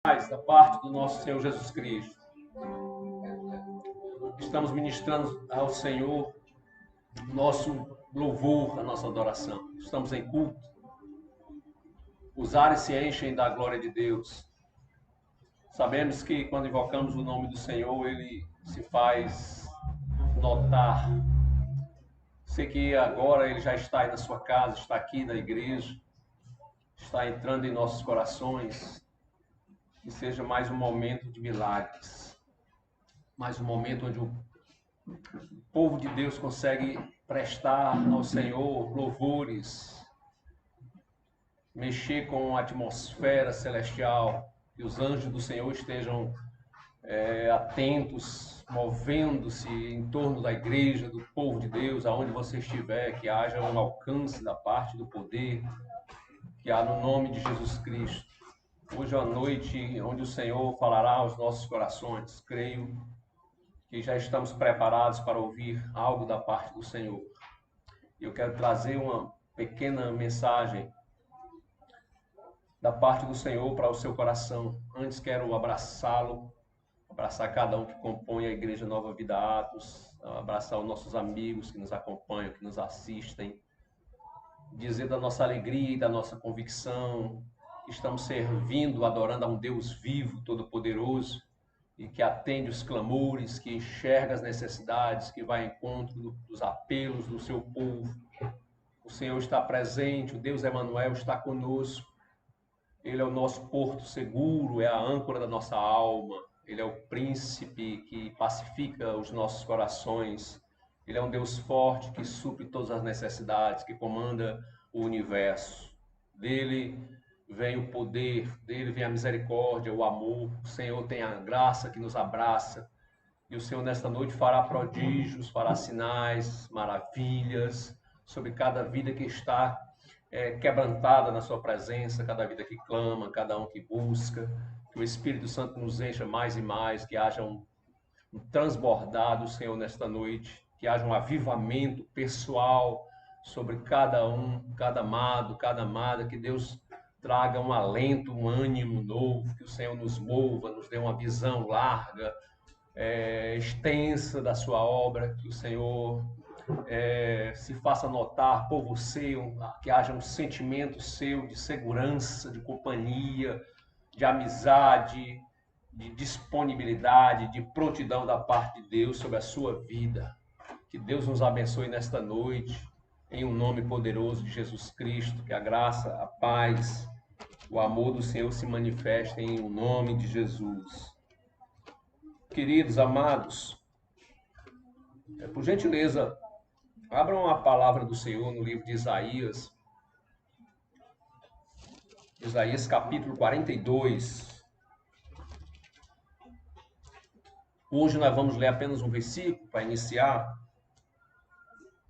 Da parte do nosso Senhor Jesus Cristo. Estamos ministrando ao Senhor nosso louvor, a nossa adoração. Estamos em culto. Os ares se enchem da glória de Deus. Sabemos que quando invocamos o nome do Senhor, Ele se faz notar. Sei que agora Ele já está aí na sua casa, está aqui na igreja, está entrando em nossos corações. Que seja mais um momento de milagres. Mais um momento onde o povo de Deus consegue prestar ao Senhor louvores, mexer com a atmosfera celestial, que os anjos do Senhor estejam atentos, movendo-se em torno da igreja, do povo de Deus, aonde você estiver, que haja um alcance da parte do poder que há no nome de Jesus Cristo. Hoje é a noite onde o Senhor falará aos nossos corações. Creio que já estamos preparados para ouvir algo da parte do Senhor. Eu quero trazer uma pequena mensagem da parte do Senhor para o seu coração. Antes quero abraçá-lo, abraçar cada um que compõe a Igreja Nova Vida Atos, abraçar os nossos amigos que nos acompanham, que nos assistem, dizer da nossa alegria e da nossa convicção, que estamos servindo, adorando a um Deus vivo, todo-poderoso, e que atende os clamores, que enxerga as necessidades, que vai ao encontro dos apelos do seu povo. O Senhor está presente, o Deus Emanuel está conosco. Ele é o nosso porto seguro, é a âncora da nossa alma. Ele é o príncipe que pacifica os nossos corações. Ele é um Deus forte que supre todas as necessidades, que comanda o universo. Dele vem o poder, dele vem a misericórdia, o amor. O Senhor tem a graça que nos abraça. E o Senhor nesta noite fará prodígios, fará sinais, maravilhas sobre cada vida que está quebrantada na sua presença, cada vida que clama, cada um que busca. Que o Espírito Santo nos encha mais e mais, que haja um transbordar do Senhor nesta noite, que haja um avivamento pessoal sobre cada um, cada amado, cada amada, que Deus traga um alento, um ânimo novo, que o Senhor nos mova, nos dê uma visão larga, extensa da sua obra, que o Senhor se faça notar por você, que haja um sentimento seu de segurança, de companhia, de amizade, de disponibilidade, de prontidão da parte de Deus sobre a sua vida. Que Deus nos abençoe nesta noite, em um nome poderoso de Jesus Cristo, que a graça, a paz, o amor do Senhor se manifestem em nome de Jesus. Queridos, amados, por gentileza, abram a palavra do Senhor no livro de Isaías. Isaías capítulo 42. Hoje nós vamos ler apenas um versículo para iniciar.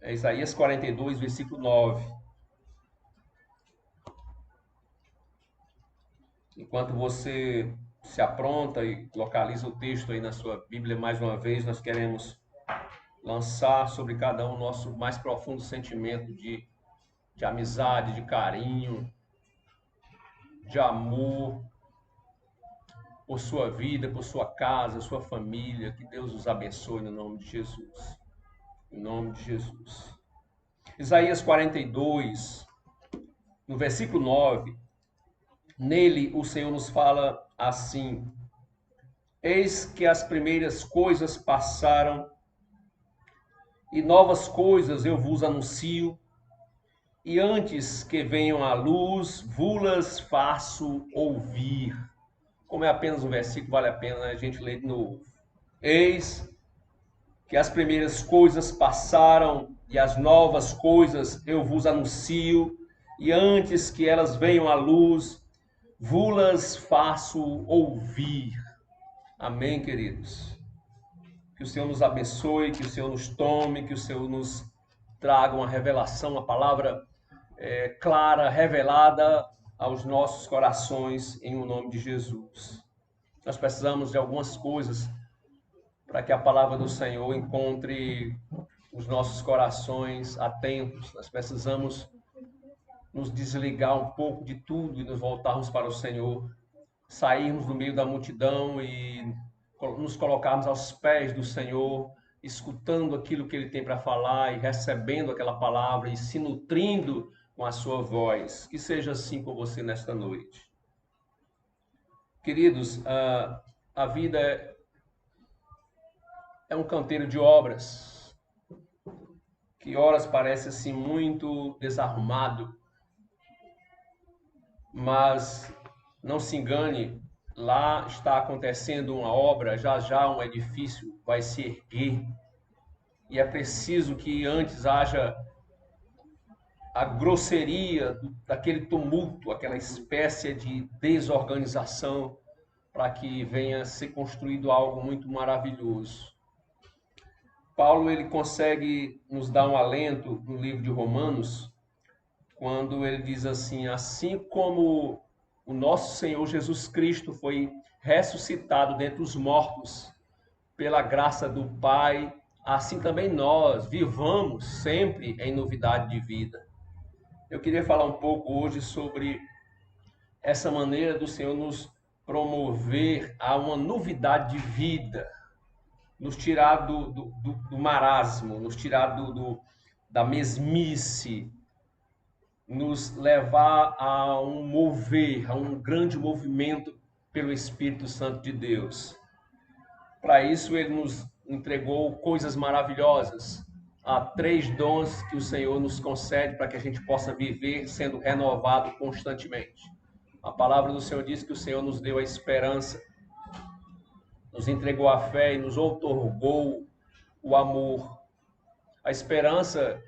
É Isaías 42, versículo 9. Enquanto você se apronta e localiza o texto aí na sua Bíblia mais uma vez, nós queremos lançar sobre cada um o nosso mais profundo sentimento de amizade, de carinho, de amor por sua vida, por sua casa, sua família. Que Deus os abençoe no nome de Jesus. Em nome de Jesus. Isaías 42, no versículo 9, nele o Senhor nos fala assim: eis que as primeiras coisas passaram, e novas coisas eu vos anuncio, e antes que venham à luz, vulas faço ouvir. Como é apenas um versículo, vale a pena a gente ler de novo. Eis que as primeiras coisas passaram, e as novas coisas eu vos anuncio, e antes que elas venham à luz, vulas faço ouvir. Amém, queridos? Que o Senhor nos abençoe, que o Senhor nos tome, que o Senhor nos traga uma revelação, uma palavra clara, revelada aos nossos corações, em nome de Jesus. Nós precisamos de algumas coisas para que a palavra do Senhor encontre os nossos corações atentos. Nós precisamos nos desligar um pouco de tudo e nos voltarmos para o Senhor. sairmos do meio da multidão e nos colocarmos aos pés do Senhor, escutando aquilo que Ele tem para falar e recebendo aquela palavra e se nutrindo com a sua voz. Que seja assim com você nesta noite. Queridos, a vida é um canteiro de obras, que horas parece assim muito desarrumado, mas não se engane, lá está acontecendo uma obra, já já um edifício vai se erguer, e é preciso que antes haja a grosseria daquele tumulto, aquela espécie de desorganização, para que venha a ser construído algo muito maravilhoso. Paulo ele consegue nos dar um alento no livro de Romanos, quando ele diz assim: assim como o nosso Senhor Jesus Cristo foi ressuscitado dentre os mortos pela graça do Pai, assim também nós vivamos sempre em novidade de vida. Eu queria falar um pouco hoje sobre essa maneira do Senhor nos promover a uma novidade de vida, nos tirar do marasmo, nos tirar da mesmice, nos levar a um mover, a um grande movimento pelo Espírito Santo de Deus. Para isso, ele nos entregou coisas maravilhosas. Há 3 dons que o Senhor nos concede para que a gente possa viver sendo renovado constantemente. A palavra do Senhor diz que o Senhor nos deu a esperança, nos entregou a fé e nos outorgou o amor. A esperança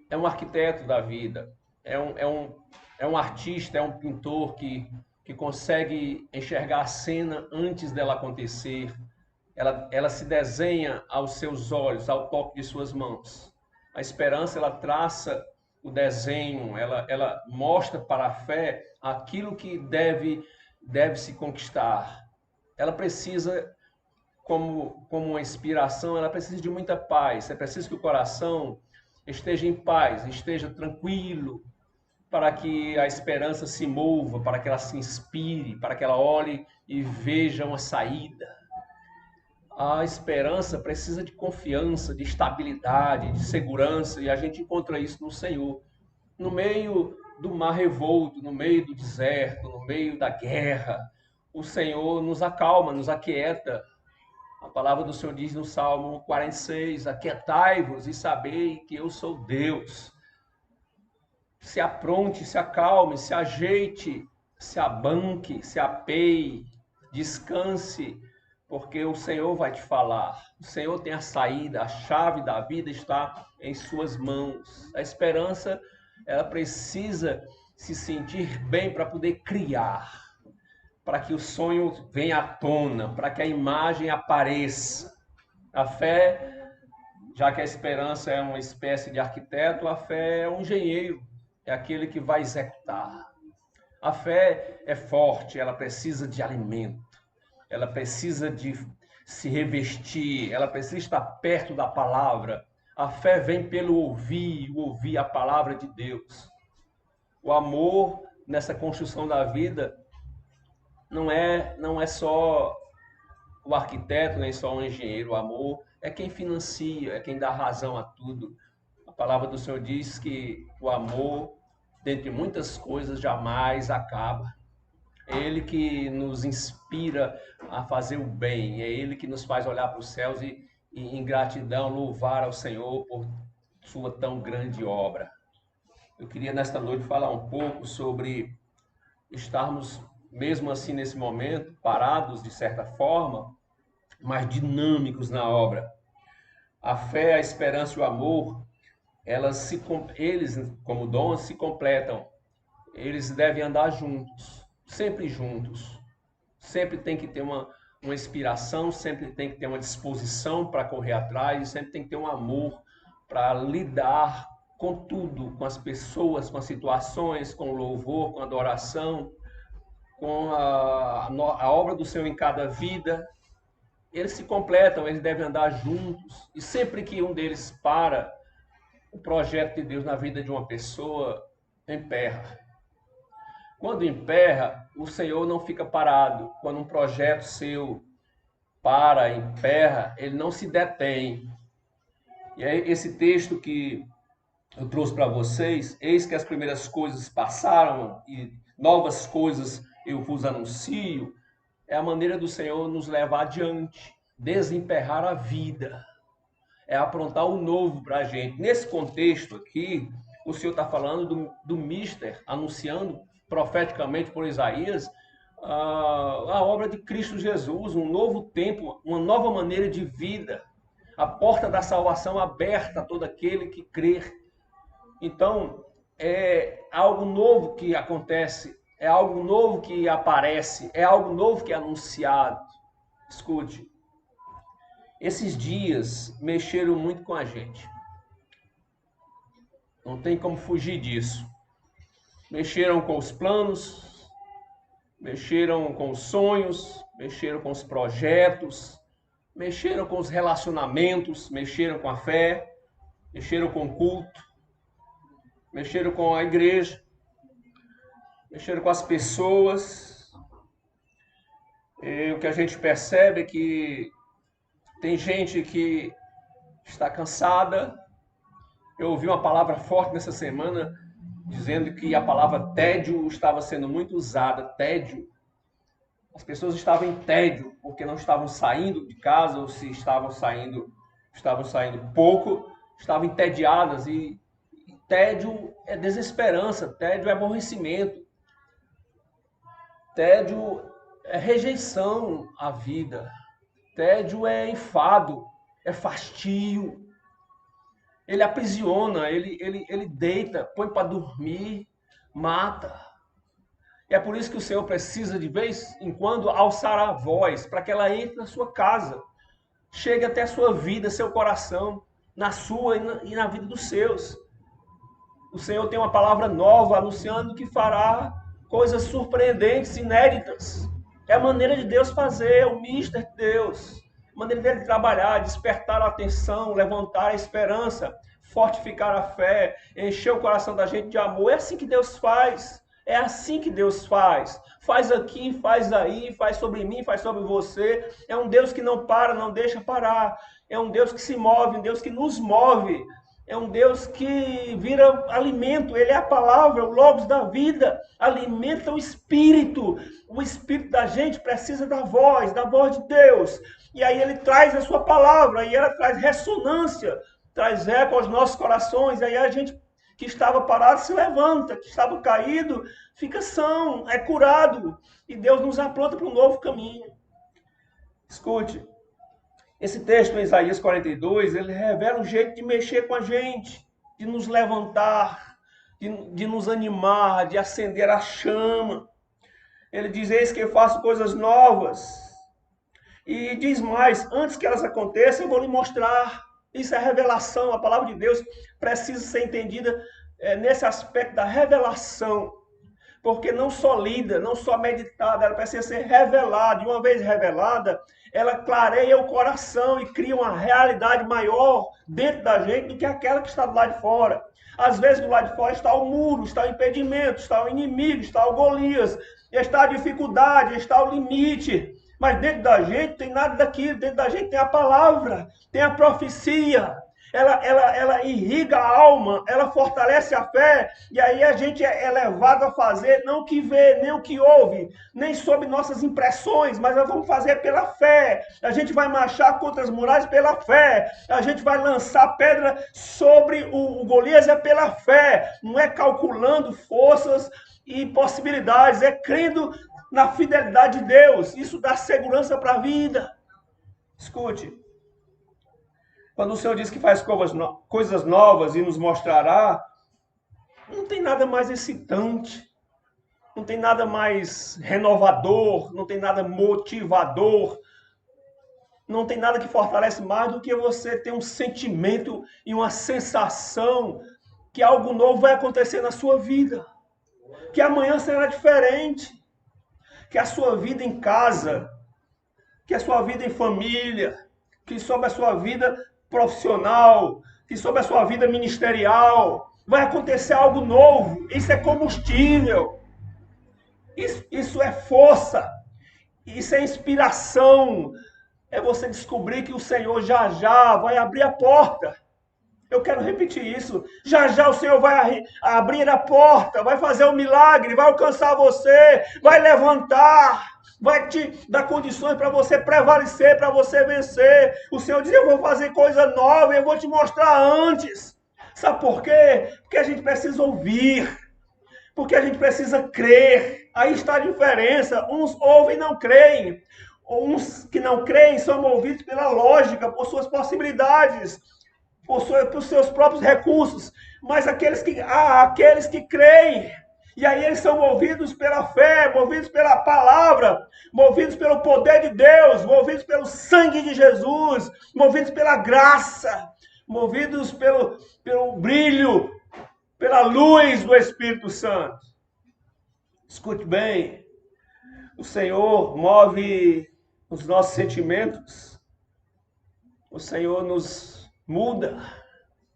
é um arquiteto da vida, é um artista, é um pintor que consegue enxergar a cena antes dela acontecer. Ela se desenha aos seus olhos, ao toque de suas mãos. A esperança, ela traça o desenho, ela mostra para a fé aquilo que deve se conquistar. Ela precisa, como uma inspiração, ela precisa de muita paz. É preciso que o coração esteja em paz, esteja tranquilo, para que a esperança se mova, para que ela se inspire, para que ela olhe e veja uma saída. A esperança precisa de confiança, de estabilidade, de segurança, e a gente encontra isso no Senhor. No meio do mar revolto, no meio do deserto, no meio da guerra, o Senhor nos acalma, nos aquieta. A palavra do Senhor diz no Salmo 46, aquietai-vos e sabei que eu sou Deus. Se apronte, se acalme, se ajeite, se abanque, se apeie, descanse, porque o Senhor vai te falar. O Senhor tem a saída, a chave da vida está em suas mãos. A esperança, ela precisa se sentir bem para poder criar, para que o sonho venha à tona, para que a imagem apareça. A fé, já que a esperança é uma espécie de arquiteto, a fé é um engenheiro, é aquele que vai executar. A fé é forte, ela precisa de alimento, ela precisa de se revestir, ela precisa estar perto da palavra. A fé vem pelo ouvir a palavra de Deus. O amor nessa construção da vida não é só o arquiteto, nem só o engenheiro. O amor é quem financia, é quem dá razão a tudo. A palavra do Senhor diz que o amor, dentre muitas coisas, jamais acaba. É Ele que nos inspira a fazer o bem, é Ele que nos faz olhar para os céus e em gratidão, louvar ao Senhor por sua tão grande obra. Eu queria nesta noite falar um pouco sobre estarmos, mesmo assim nesse momento, parados de certa forma, mas dinâmicos na obra. A fé, a esperança e o amor, eles, como dons, se completam. Eles devem andar juntos, sempre juntos. Sempre tem que ter uma inspiração, sempre tem que ter uma disposição para correr atrás, sempre tem que ter um amor para lidar com tudo, com as pessoas, com as situações, com o louvor, com a adoração, com a obra do Senhor em cada vida. Eles se completam, eles devem andar juntos. E sempre que um deles para, o projeto de Deus na vida de uma pessoa emperra. Quando emperra, o Senhor não fica parado. Quando um projeto seu para, emperra, ele não se detém. E é esse texto que eu trouxe para vocês: eis que as primeiras coisas passaram e novas coisas eu vos anuncio. É a maneira do Senhor nos levar adiante, desemperrar a vida, é aprontar o novo para a gente. Nesse contexto aqui, o Senhor está falando do mister, anunciando profeticamente por Isaías a obra de Cristo Jesus, um novo tempo, uma nova maneira de vida, a porta da salvação aberta a todo aquele que crer. Então, é algo novo que acontece, é algo novo que aparece, é algo novo que é anunciado. Escute, esses dias mexeram muito com a gente. Não tem como fugir disso. Mexeram com os planos, mexeram com os sonhos, mexeram com os projetos, mexeram com os relacionamentos, mexeram com a fé, mexeram com o culto, mexeram com a igreja, mexeram com as pessoas. E o que a gente percebe é que tem gente que está cansada. Eu ouvi uma palavra forte nessa semana, dizendo que a palavra tédio estava sendo muito usada. Tédio. As pessoas estavam em tédio, porque não estavam saindo de casa, ou se estavam saindo pouco, estavam entediadas. E tédio é desesperança, tédio é aborrecimento, tédio é rejeição à vida, tédio é enfado, é fastio. Ele aprisiona, ele deita, põe para dormir, mata. E é por isso que o Senhor precisa, de vez em quando, alçar a voz, para que ela entre na sua casa, chegue até a sua vida, seu coração, na sua e na vida dos seus. O Senhor tem uma palavra nova, anunciando que fará coisas surpreendentes, inéditas. É a maneira de Deus fazer, é o mister de Deus. A maneira dele trabalhar, despertar a atenção, levantar a esperança, fortificar a fé, encher o coração da gente de amor. É assim que Deus faz. É assim que Deus faz. Faz aqui, faz aí, faz sobre mim, faz sobre você. É um Deus que não para, não deixa parar. É um Deus que se move, um Deus que nos move. É um Deus que vira alimento. Ele é a palavra, o logos da vida. Alimenta o espírito. O espírito da gente precisa da voz de Deus. E aí ele traz a sua palavra, e ela traz ressonância, traz eco aos nossos corações. E aí a gente que estava parado se levanta, que estava caído fica são, é curado. E Deus nos apronta para um novo caminho. Escute, esse texto em Isaías 42, ele revela um jeito de mexer com a gente, de nos levantar, de nos animar, de acender a chama. Ele diz: eis que eu faço coisas novas. E diz mais: antes que elas aconteçam, eu vou lhe mostrar. Isso é revelação. A palavra de Deus precisa ser entendida nesse aspecto da revelação. Porque não só lida, não só meditada, ela precisa ser revelada. E uma vez revelada, ela clareia o coração e cria uma realidade maior dentro da gente do que aquela que está do lado de fora. Às vezes do lado de fora está o muro, está o impedimento, está o inimigo, está o Golias, está a dificuldade, está o limite. Mas dentro da gente tem nada daquilo, dentro da gente tem a palavra, tem a profecia. Ela irriga a alma, ela fortalece a fé, e aí a gente é levado a fazer não o que vê, nem o que ouve, nem sob nossas impressões, mas nós vamos fazer pela fé. A gente vai marchar contra as muralhas pela fé, a gente vai lançar pedra sobre o Golias pela fé, não é calculando forças e possibilidades, é crendo na fidelidade de Deus. Isso dá segurança para a vida. Escute, quando o Senhor diz que faz coisas novas e nos mostrará, não tem nada mais excitante, não tem nada mais renovador, não tem nada motivador, não tem nada que fortalece mais do que você ter um sentimento e uma sensação que algo novo vai acontecer na sua vida, que amanhã será diferente, que a sua vida em casa, que a sua vida em família, que sobre a sua vida profissional, que sobre a sua vida ministerial vai acontecer algo novo. Isso é combustível. Isso é força, isso é inspiração. É você descobrir que o Senhor já já vai abrir a porta. Eu quero repetir isso. Já já o Senhor vai abrir a porta, vai fazer um milagre, vai alcançar você, vai levantar, vai te dar condições para você prevalecer, para você vencer. O Senhor diz: eu vou fazer coisa nova, eu vou te mostrar antes. Sabe por quê? Porque a gente precisa ouvir, porque a gente precisa crer. Aí está a diferença. Uns ouvem e não creem. Uns que não creem são movidos pela lógica, por suas possibilidades, por seus próprios recursos. Mas aqueles que creem, e aí eles são movidos pela fé, movidos pela palavra, movidos pelo poder de Deus, movidos pelo sangue de Jesus, movidos pela graça, movidos pelo brilho, pela luz do Espírito Santo. Escute bem, o Senhor move os nossos sentimentos, o Senhor nos muda,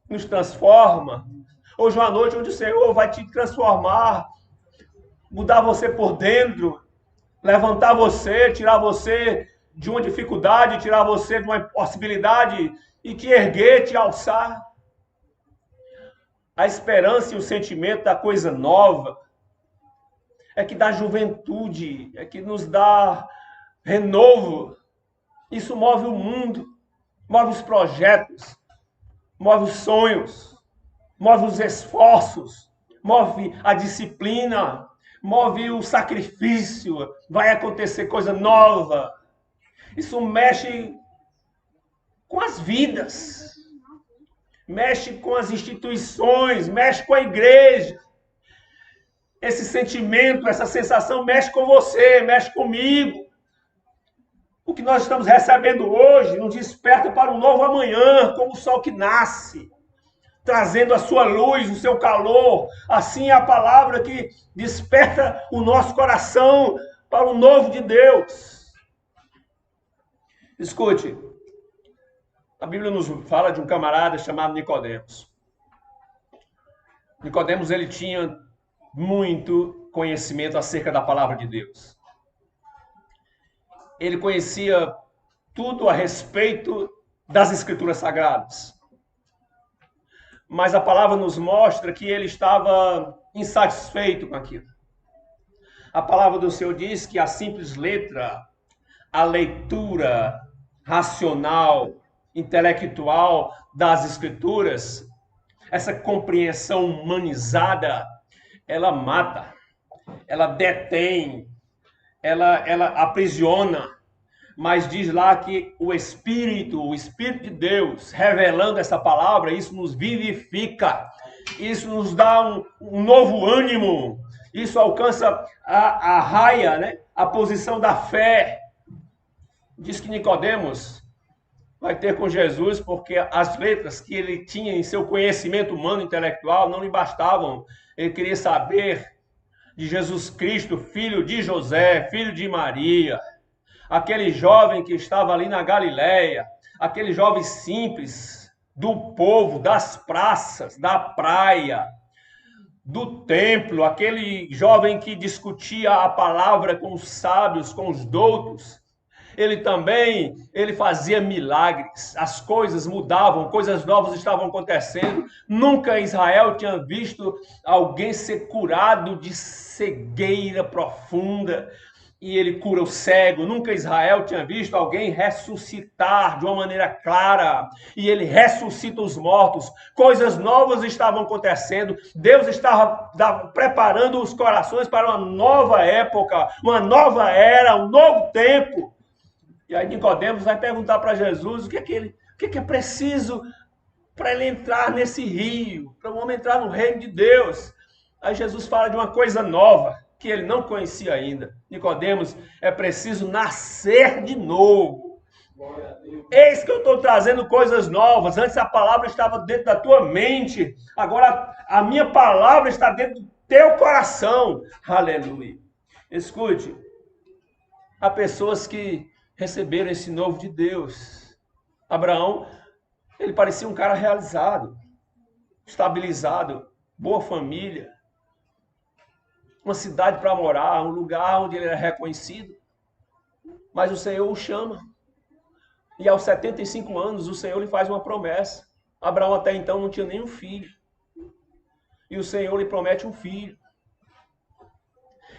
nos transforma. Hoje é uma noite onde o Senhor vai te transformar, mudar você por dentro, levantar você, tirar você de uma dificuldade, tirar você de uma impossibilidade e te erguer, te alçar. A esperança e o sentimento da coisa nova é que dá juventude, é que nos dá renovo. Isso move o mundo, move os projetos, move os sonhos, move os esforços, move a disciplina, move o sacrifício. Vai acontecer coisa nova. Isso mexe com as vidas, mexe com as instituições, mexe com a igreja. Esse sentimento, essa sensação mexe com você, mexe comigo. O que nós estamos recebendo hoje nos desperta para um novo amanhã, como o sol que nasce, trazendo a sua luz, o seu calor. Assim é a palavra que desperta o nosso coração para o novo de Deus. Escute, a Bíblia nos fala de um camarada chamado Nicodemos. Nicodemos, ele tinha muito conhecimento acerca da palavra de Deus. Ele conhecia tudo a respeito das Escrituras Sagradas. Mas a palavra nos mostra que ele estava insatisfeito com aquilo. A palavra do Senhor diz que a simples letra, a leitura racional, intelectual das Escrituras, essa compreensão humanizada, ela mata, ela detém, ela aprisiona. Mas diz lá que o Espírito de Deus, revelando essa palavra, isso nos vivifica, isso nos dá um novo ânimo, isso alcança a raia, né? A posição da fé. Diz que Nicodemos vai ter com Jesus porque as letras que ele tinha em seu conhecimento humano intelectual não lhe bastavam. Ele queria saber de Jesus Cristo, filho de José, filho de Maria, aquele jovem que estava ali na Galileia, aquele jovem simples do povo, das praças, da praia, do templo, aquele jovem que discutia a palavra com os sábios, com os doutos. Ele fazia milagres, as coisas mudavam, coisas novas estavam acontecendo. Nunca Israel tinha visto alguém ser curado de cegueira profunda e ele cura o cego. Nunca Israel tinha visto alguém ressuscitar de uma maneira clara e ele ressuscita os mortos. Coisas novas estavam acontecendo. Deus estava preparando os corações para uma nova época, uma nova era, um novo tempo. E aí Nicodemos vai perguntar para Jesus o que é preciso para ele entrar nesse rio, para o homem entrar no reino de Deus. Aí Jesus fala de uma coisa nova que ele não conhecia ainda. Nicodemos, é preciso nascer de novo. Eis que eu estou trazendo coisas novas. Antes a palavra estava dentro da tua mente, agora a minha palavra está dentro do teu coração. Aleluia. Escute, há pessoas que receberam esse novo de Deus. Abraão, ele parecia um cara realizado, estabilizado, boa família. uma cidade para morar, um lugar onde ele era reconhecido. Mas o Senhor o chama. E aos 75 anos, o Senhor lhe faz uma promessa. Abraão até então não tinha nenhum filho. E o Senhor lhe promete um filho.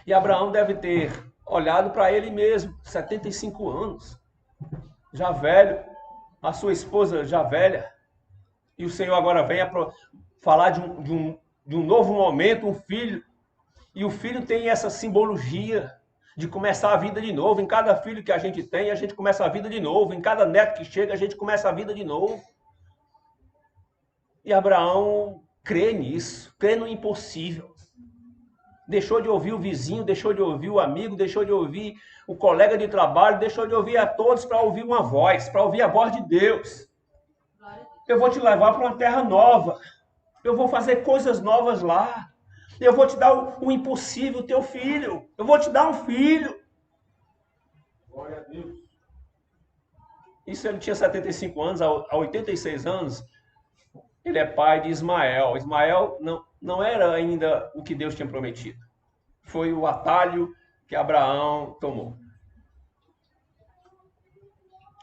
E Abraão deve ter olhado para ele mesmo, 75 anos, já velho, a sua esposa já velha. E o Senhor agora vem falar de um novo momento, um filho. E o filho tem essa simbologia de começar a vida de novo. Em cada filho que a gente tem, a gente começa a vida de novo. Em cada neto que chega, a gente começa a vida de novo. E Abraão crê nisso, crê no impossível. Deixou de ouvir o vizinho, deixou de ouvir o amigo, deixou de ouvir o colega de trabalho, deixou de ouvir a todos para ouvir uma voz, para ouvir a voz de Deus. Eu vou te levar para uma terra nova. Eu vou fazer coisas novas lá. Eu vou te dar o impossível, teu filho. Eu vou te dar um filho. Glória a Deus. Isso ele tinha 75 anos, a 86 anos, ele é pai de Ismael. Ismael não era ainda o que Deus tinha prometido. Foi o atalho que Abraão tomou.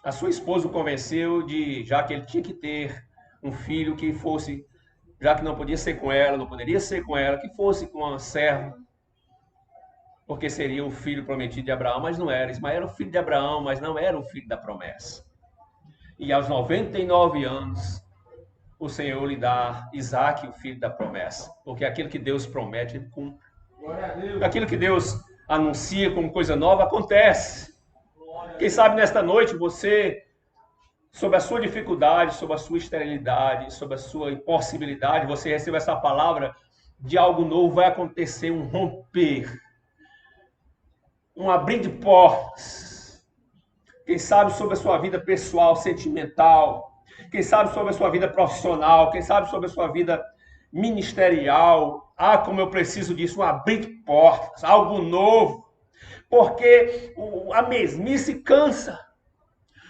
A sua esposa o convenceu já que ele tinha que ter um filho que fosse, já que não podia ser com ela, não poderia ser com ela, que fosse com uma serva, porque seria o filho prometido de Abraão, mas não era. Ismael era o filho de Abraão, mas não era o filho da promessa. E aos 99 anos, o Senhor lhe dá Isaque, o filho da promessa. Porque aquilo que Deus promete, ele cumpre. Aquilo que Deus anuncia como coisa nova, acontece. Quem sabe nesta noite você, sobre a sua dificuldade, sobre a sua esterilidade, sobre a sua impossibilidade, você recebe essa palavra de algo novo, vai acontecer um romper, um abrir de portas. Quem sabe sobre a sua vida pessoal, sentimental, quem sabe sobre a sua vida profissional, quem sabe sobre a sua vida ministerial. Ah, como eu preciso disso, um abrir de portas, algo novo. Porque a mesmice cansa.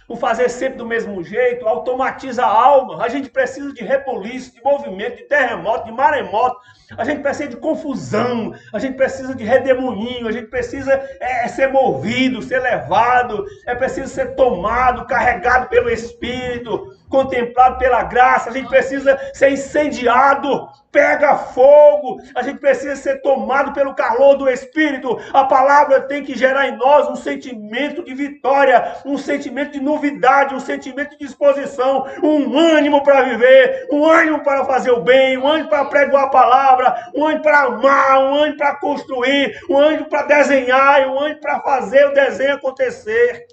O fazer sempre do mesmo jeito automatiza a alma. A gente precisa de rebuliço, de movimento, de terremoto, de maremoto. A gente precisa de confusão. A gente precisa de redemoinho. A gente precisa ser movido, ser levado. É preciso ser tomado, carregado pelo Espírito, contemplado pela graça. A gente precisa ser incendiado. Pega fogo. A gente precisa ser tomado pelo calor do Espírito. A palavra tem que gerar em nós um sentimento de vitória, um sentimento de novidade, um sentimento de disposição, um ânimo para viver, um ânimo para fazer o bem, um ânimo para pregar a palavra, um ânimo para amar, um ânimo para construir, um ânimo para desenhar, um ânimo para fazer o desenho acontecer.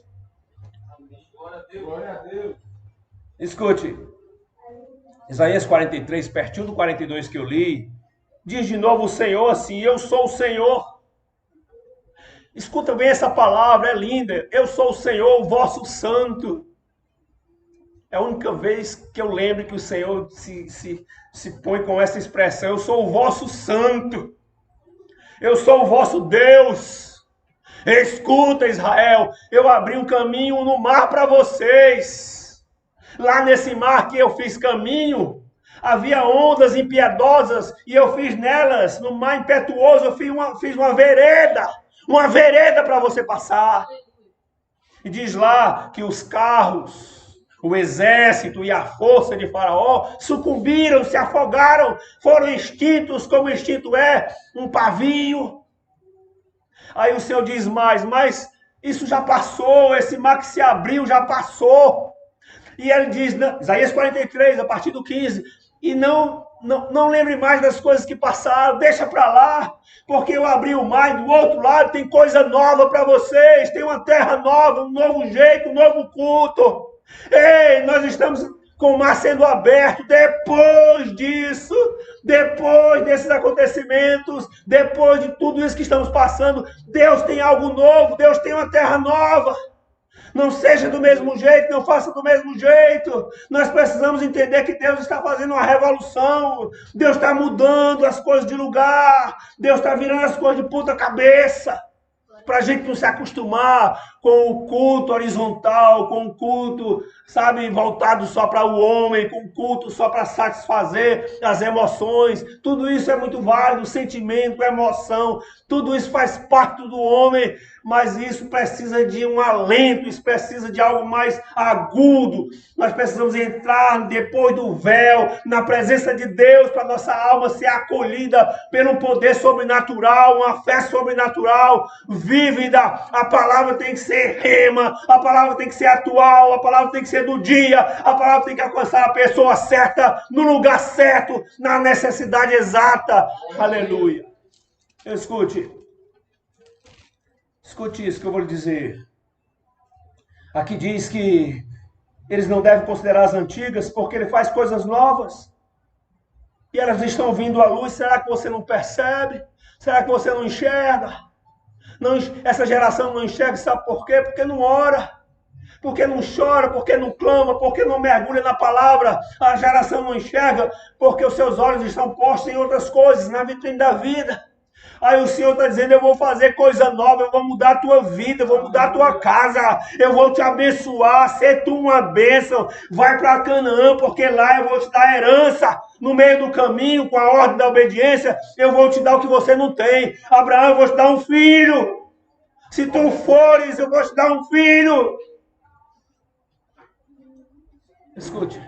Glória a Deus. Escute, Isaías 43, pertinho do 42 que eu li, diz de novo o Senhor assim: eu sou o Senhor. Escuta bem essa palavra, é linda. Eu sou o Senhor, o vosso santo. É a única vez que eu lembro que o Senhor se põe com essa expressão: eu sou o vosso santo. Eu sou o vosso Deus. Escuta, Israel, eu abri um caminho no mar para vocês. Lá nesse mar que eu fiz caminho, havia ondas impiedosas e eu fiz nelas, no mar impetuoso, eu fiz uma vereda para você passar. E diz lá que os carros, o exército e a força de Faraó sucumbiram, se afogaram, foram extintos, como extinto é um pavio. Aí o Senhor diz mas isso já passou, esse mar que se abriu já passou. E ele diz, Isaías 43, a partir do 15, e não lembre mais das coisas que passaram, deixa para lá, porque eu abri o mar e do outro lado tem coisa nova para vocês, tem uma terra nova, um novo jeito, um novo culto. Ei, nós estamos com o mar sendo aberto. Depois disso, depois desses acontecimentos, depois de tudo isso que estamos passando, Deus tem algo novo, Deus tem uma terra nova. Não seja do mesmo jeito, não faça do mesmo jeito. Nós precisamos entender que Deus está fazendo uma revolução. Deus está mudando as coisas de lugar. Deus está virando as coisas de ponta cabeça. para a gente não se acostumar com o culto horizontal, com o culto, sabe, voltado só para o homem, com o culto só para satisfazer as emoções. Tudo isso é muito válido, sentimento, emoção, tudo isso faz parte do homem, mas isso precisa de um alento, isso precisa de algo mais agudo. Nós precisamos entrar depois do véu, na presença de Deus, para nossa alma ser acolhida pelo poder sobrenatural, uma fé sobrenatural, vívida. A palavra tem que ser rema, a palavra tem que ser atual, a palavra tem que ser do dia, a palavra tem que alcançar a pessoa certa, no lugar certo, na necessidade exata. Aleluia. Escute isso que eu vou lhe dizer. Aqui diz que eles não devem considerar as antigas porque ele faz coisas novas. E elas estão vindo à luz. Será que você não percebe? Será que você não enxerga? Não, essa geração não enxerga, sabe por quê? Porque não ora. Porque não chora, porque não clama, porque não mergulha na palavra. A geração não enxerga porque os seus olhos estão postos em outras coisas, na vitrine da vida. Aí o Senhor está dizendo, eu vou fazer coisa nova, eu vou mudar a tua vida, eu vou mudar a tua casa, eu vou te abençoar, ser tu uma bênção, vai para Canaã, porque lá eu vou te dar herança, no meio do caminho, com a ordem da obediência, eu vou te dar o que você não tem. Abraão, eu vou te dar um filho, se tu fores, eu vou te dar um filho. Escute,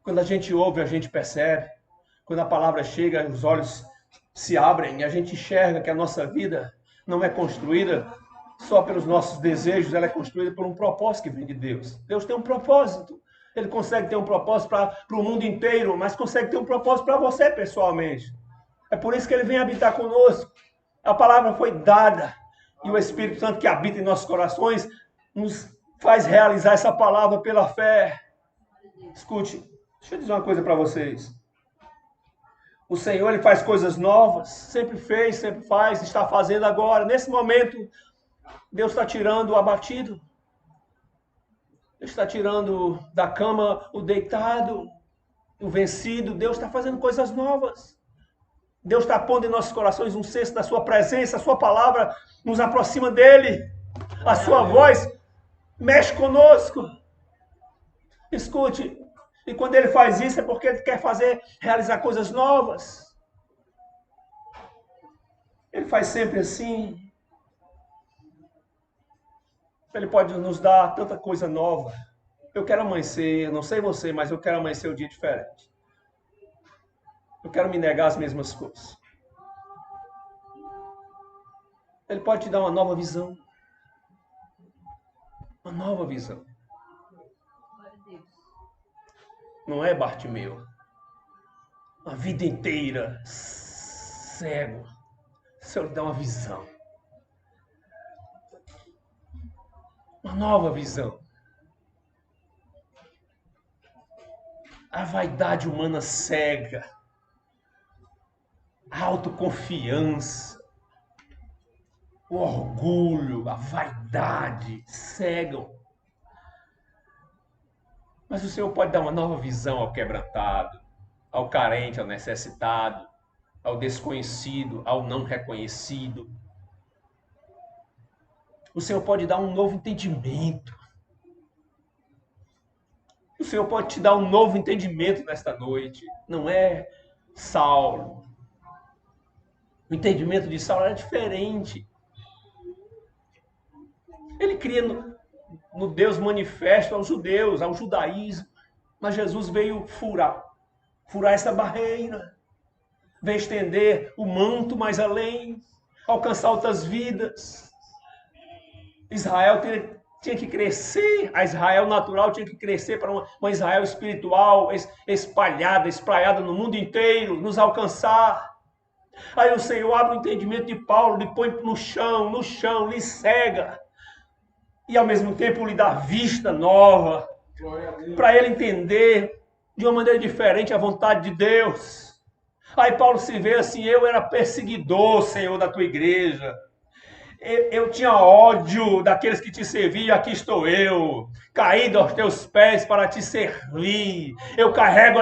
quando a gente ouve, a gente percebe, quando a palavra chega, os olhos se abrem e a gente enxerga que a nossa vida não é construída só pelos nossos desejos, ela é construída por um propósito que vem de Deus. Deus tem um propósito. Ele consegue ter um propósito para o mundo inteiro, mas consegue ter um propósito para você pessoalmente. É por isso que ele vem habitar conosco. A palavra foi dada e o Espírito Santo que habita em nossos corações nos faz realizar essa palavra pela fé. Escute, deixa eu dizer uma coisa para vocês. O Senhor, ele faz coisas novas, sempre fez, sempre faz, está fazendo agora. Nesse momento, Deus está tirando o abatido. Ele está tirando da cama o deitado, o vencido. Deus está fazendo coisas novas. Deus está pondo em nossos corações um cesto da sua presença, a sua palavra nos aproxima dele. A sua voz mexe conosco. Escute. E quando ele faz isso é porque ele quer realizar coisas novas. Ele faz sempre assim. Ele pode nos dar tanta coisa nova. Eu quero amanhecer, não sei você, mas eu quero amanhecer um dia diferente. Eu quero me negar as mesmas coisas. Ele pode te dar uma nova visão. Uma nova visão. Não é, Bartimeu? A vida inteira cego. O Senhor lhe dá uma visão. Uma nova visão. A vaidade humana cega. A autoconfiança. O orgulho, a vaidade cegam. Mas o Senhor pode dar uma nova visão ao quebrantado, ao carente, ao necessitado, ao desconhecido, ao não reconhecido. O Senhor pode dar um novo entendimento. O Senhor pode te dar um novo entendimento nesta noite. Não é Saulo. O entendimento de Saulo era diferente. Ele cria no Deus manifesto aos judeus, ao judaísmo. Mas Jesus veio furar essa barreira. Veio estender o manto mais além, alcançar outras vidas. Israel tinha que crescer, a Israel natural tinha que crescer para uma Israel espiritual, espalhada, espraiada no mundo inteiro, nos alcançar. Aí o Senhor abre o entendimento de Paulo, lhe põe no chão, lhe cega. E ao mesmo tempo lhe dá vista nova, para ele entender de uma maneira diferente a vontade de Deus. Aí Paulo se vê assim, eu era perseguidor, Senhor, da tua igreja. Eu tinha ódio daqueles que te serviam, aqui estou eu, caído aos teus pés para te servir. Eu carrego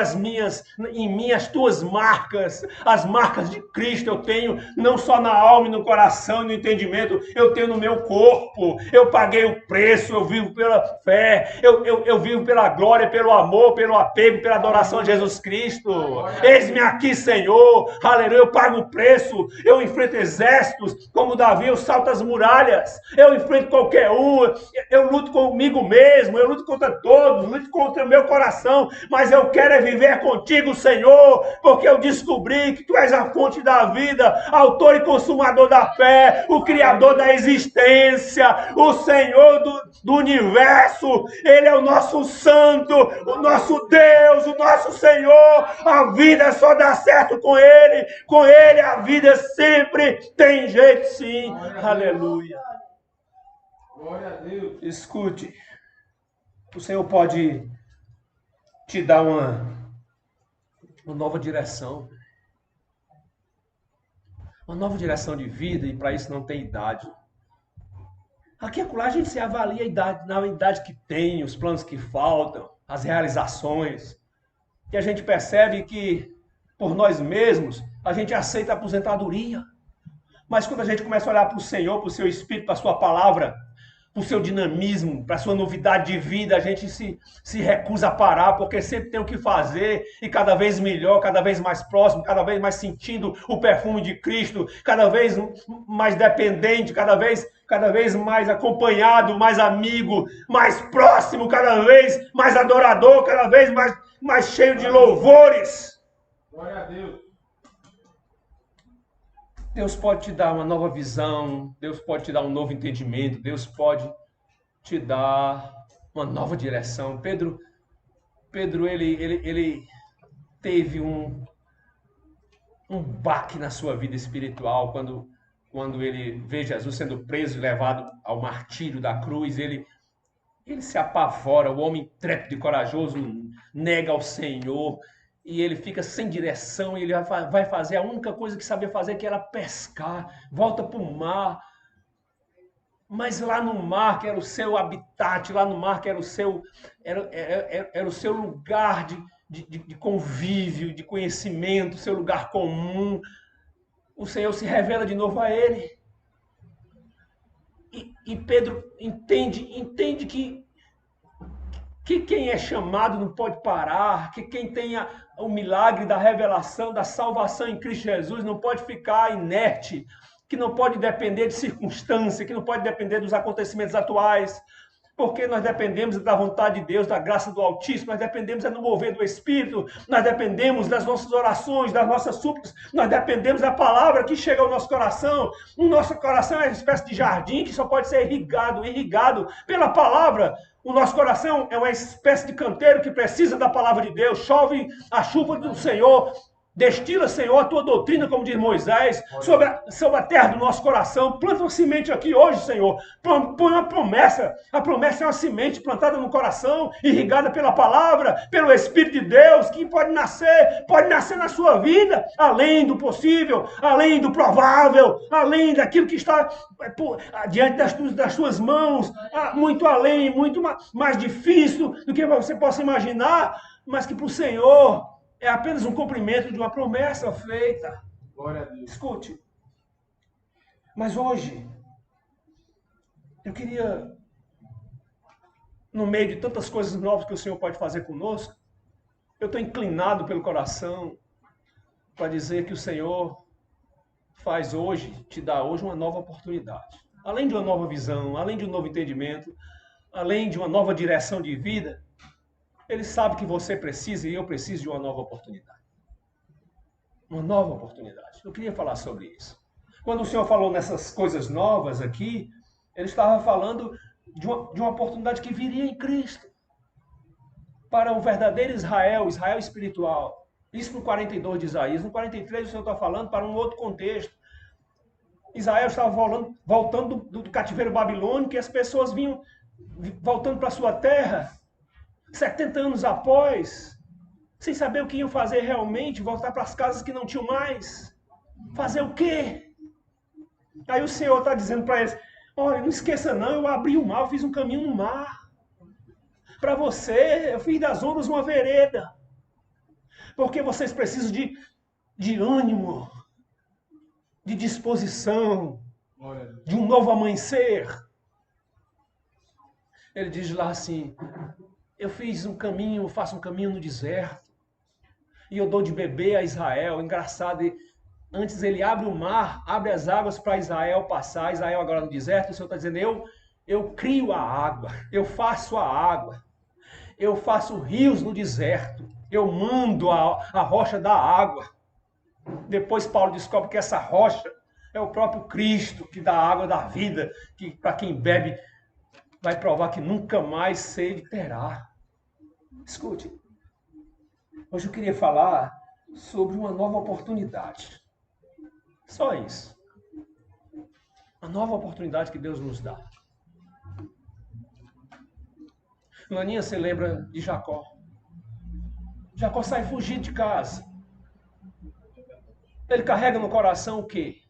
em mim as tuas marcas, as marcas de Cristo eu tenho, não só na alma e no coração e no entendimento, eu tenho no meu corpo. Eu paguei o preço, eu vivo pela fé, eu vivo pela glória, pelo amor, pelo apego, pela adoração de Jesus Cristo. Eis-me aqui, Senhor, aleluia, eu pago o preço, eu enfrento exércitos, como Davi, eu salto as muralhas, eu enfrento qualquer um, eu luto comigo mesmo, eu luto contra todos, luto contra o meu coração, mas eu quero é viver contigo, Senhor, porque eu descobri que tu és a fonte da vida, autor e consumador da fé, o criador da existência, o Senhor do universo. Ele é o nosso santo, o nosso Deus, o nosso Senhor. A vida só dá certo com ele a vida sempre tem jeito, sim. Aleluia. Glória a Deus. Escute, o Senhor pode te dar uma nova direção. Uma nova direção de vida, e para isso não tem idade. Aqui e acolá a gente se avalia a idade, na idade que tem, os planos que faltam, as realizações. E a gente percebe que, por nós mesmos, a gente aceita a aposentadoria. Mas quando a gente começa a olhar para o Senhor, para o seu Espírito, para a sua palavra, para o seu dinamismo, para a sua novidade de vida, a gente se recusa a parar, porque sempre tem o que fazer, e cada vez melhor, cada vez mais próximo, cada vez mais sentindo o perfume de Cristo, cada vez mais dependente, cada vez mais acompanhado, mais amigo, mais próximo, cada vez mais adorador, cada vez mais cheio de louvores. Glória a Deus. Deus pode te dar uma nova visão, Deus pode te dar um novo entendimento, Deus pode te dar uma nova direção. Pedro ele teve um baque na sua vida espiritual quando ele vê Jesus sendo preso e levado ao martírio da cruz. Ele se apavora, o homem intrépido e corajoso nega ao Senhor, e ele fica sem direção, e ele vai fazer a única coisa que sabia fazer, que era pescar, volta para o mar. Mas lá no mar, que era o seu habitat, lá no mar, que era o seu lugar de convívio, de conhecimento, seu lugar comum, o Senhor se revela de novo a ele. E Pedro entende que quem é chamado não pode parar, que quem tem o milagre da revelação, da salvação em Cristo Jesus, não pode ficar inerte, que não pode depender de circunstância, que não pode depender dos acontecimentos atuais, porque nós dependemos da vontade de Deus, da graça do Altíssimo, nós dependemos do mover do Espírito, nós dependemos das nossas orações, das nossas súplicas, nós dependemos da palavra que chega ao nosso coração. O nosso coração é uma espécie de jardim que só pode ser irrigado pela palavra. O nosso coração é uma espécie de canteiro que precisa da palavra de Deus. Chove a chuva do Senhor. Destila, Senhor, a tua doutrina, como diz Moisés, sobre a terra do nosso coração. Planta uma semente aqui hoje, Senhor. Põe uma promessa. A promessa é uma semente plantada no coração, irrigada pela palavra, pelo Espírito de Deus, que pode nascer na sua vida, além do possível, além do provável, além daquilo que está diante das suas mãos, muito além, muito mais difícil do que você possa imaginar, mas que para o Senhor é apenas um cumprimento de uma promessa feita. Glória a Deus. Escute. Mas hoje, eu queria, no meio de tantas coisas novas que o Senhor pode fazer conosco, eu estou inclinado pelo coração para dizer que o Senhor te dá hoje uma nova oportunidade. Além de uma nova visão, além de um novo entendimento, além de uma nova direção de vida, Ele sabe que você precisa e eu preciso de uma nova oportunidade. Uma nova oportunidade. Eu queria falar sobre isso. Quando o Senhor falou nessas coisas novas aqui, Ele estava falando de uma oportunidade que viria em Cristo. Para o verdadeiro Israel espiritual. Isso no 42 de Isaías. No 43 o Senhor está falando para um outro contexto. Israel estava voltando do cativeiro babilônico, e as pessoas vinham voltando para a sua terra 70 anos após, sem saber o que iam fazer realmente, voltar para as casas que não tinham mais. Fazer o quê? Aí o Senhor está dizendo para eles, olha, não esqueça não, eu abri o mar, eu fiz um caminho no mar. Para você, eu fiz das ondas uma vereda. Porque vocês precisam de ânimo, de disposição, de um novo amanhecer. Ele diz lá assim, eu fiz um caminho, eu faço um caminho no deserto, e eu dou de beber a Israel. Engraçado, antes ele abre o mar, abre as águas para Israel passar, Israel agora no deserto, o Senhor está dizendo, eu crio a água, eu faço a água, eu faço rios no deserto, eu mando a rocha da água. Depois Paulo descobre que essa rocha é o próprio Cristo, que dá a água da vida, que para quem bebe vai provar que nunca mais sede terá. Escute, hoje eu queria falar sobre uma nova oportunidade. Só isso. Uma nova oportunidade que Deus nos dá. Laninha, você lembra de Jacó? Jacó sai fugindo de casa. Ele carrega no coração o quê?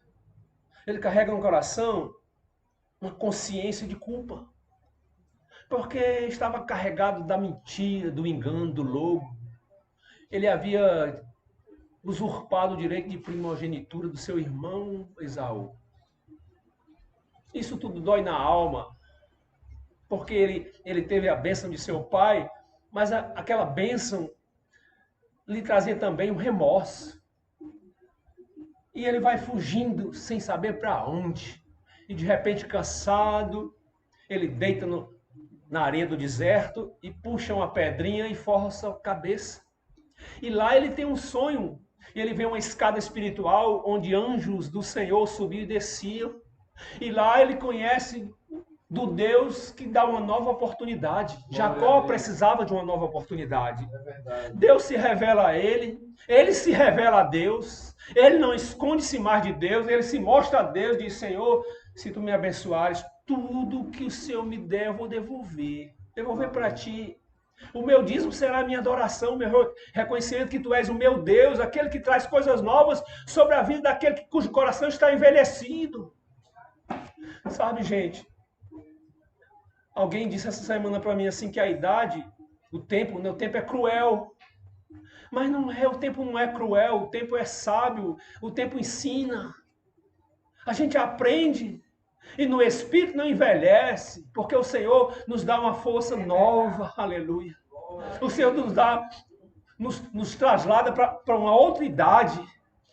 Ele carrega no coração uma consciência de culpa. Porque estava carregado da mentira, do engano, do lobo. Ele havia usurpado o direito de primogenitura do seu irmão Esaú. Isso tudo dói na alma, porque ele teve a bênção de seu pai, mas aquela bênção lhe trazia também um remorso. E ele vai fugindo sem saber para onde. E de repente, cansado, ele deita na areia do deserto e puxa uma pedrinha e força a cabeça. E lá ele tem um sonho. E ele vê uma escada espiritual onde anjos do Senhor subiam e desciam. E lá ele conhece do Deus que dá uma nova oportunidade. Jacó precisava de uma nova oportunidade. Deus se revela a ele se revela a Deus, ele não esconde-se mais de Deus, ele se mostra a Deus, diz, Senhor, se tu me abençoares, tudo que o Senhor me der, eu vou devolver para ti. O meu dízimo será a minha adoração, meu reconhecimento que tu és o meu Deus, aquele que traz coisas novas sobre a vida daquele cujo coração está envelhecido. Sabe, gente, alguém disse essa semana para mim assim que a idade, o tempo é cruel. Mas não é, o tempo não é cruel, o tempo é sábio, o tempo ensina. A gente aprende e no Espírito não envelhece, porque o Senhor nos dá uma força nova, aleluia. O Senhor nos traslada para uma outra idade.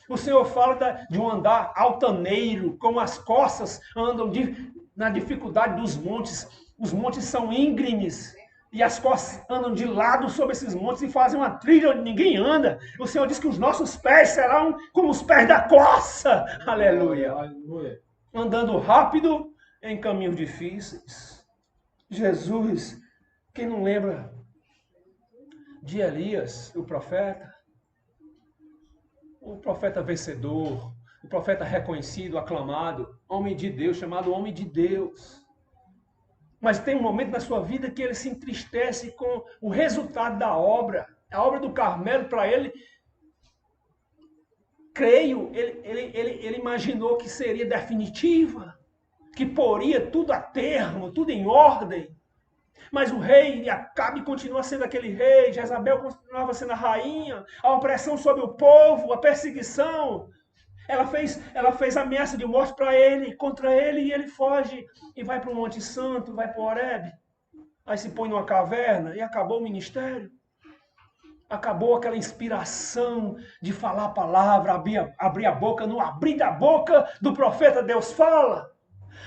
O Senhor fala de um andar altaneiro, como as costas andam na dificuldade dos montes. Os montes são íngremes e as costas andam de lado sobre esses montes e fazem uma trilha onde ninguém anda. O Senhor diz que os nossos pés serão como os pés da corça. Aleluia. Andando rápido em caminhos difíceis. Jesus, quem não lembra de Elias, o profeta vencedor, o profeta reconhecido, aclamado, homem de Deus, chamado homem de Deus. Mas tem um momento na sua vida que ele se entristece com o resultado da obra. A obra do Carmelo, para ele, creio, ele imaginou que seria definitiva, que poria tudo a termo, tudo em ordem. Mas o rei Acabe continua sendo aquele rei, Jezabel continuava sendo a rainha, a opressão sobre o povo, a perseguição. Ela fez ameaça de morte contra ele, e ele foge e vai para o Monte Santo, vai para o Horebe. Aí se põe numa caverna e acabou o ministério. Acabou aquela inspiração de falar a palavra, abrir a boca. No abrir da boca do profeta, Deus fala.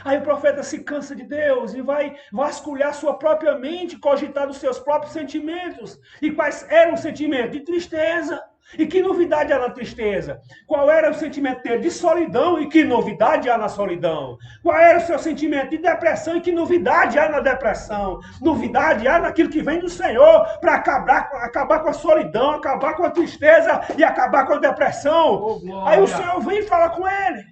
Aí o profeta se cansa de Deus e vai vasculhar sua própria mente, cogitar dos seus próprios sentimentos. E quais eram os sentimentos? De tristeza. E que novidade há na tristeza? Qual era o sentimento dele? De solidão. E que novidade há na solidão? Qual era o seu sentimento? De depressão. E que novidade há na depressão? Novidade há naquilo que vem do Senhor para acabar com a solidão, acabar com a tristeza e acabar com a depressão. Aí o Senhor vem e fala com ele.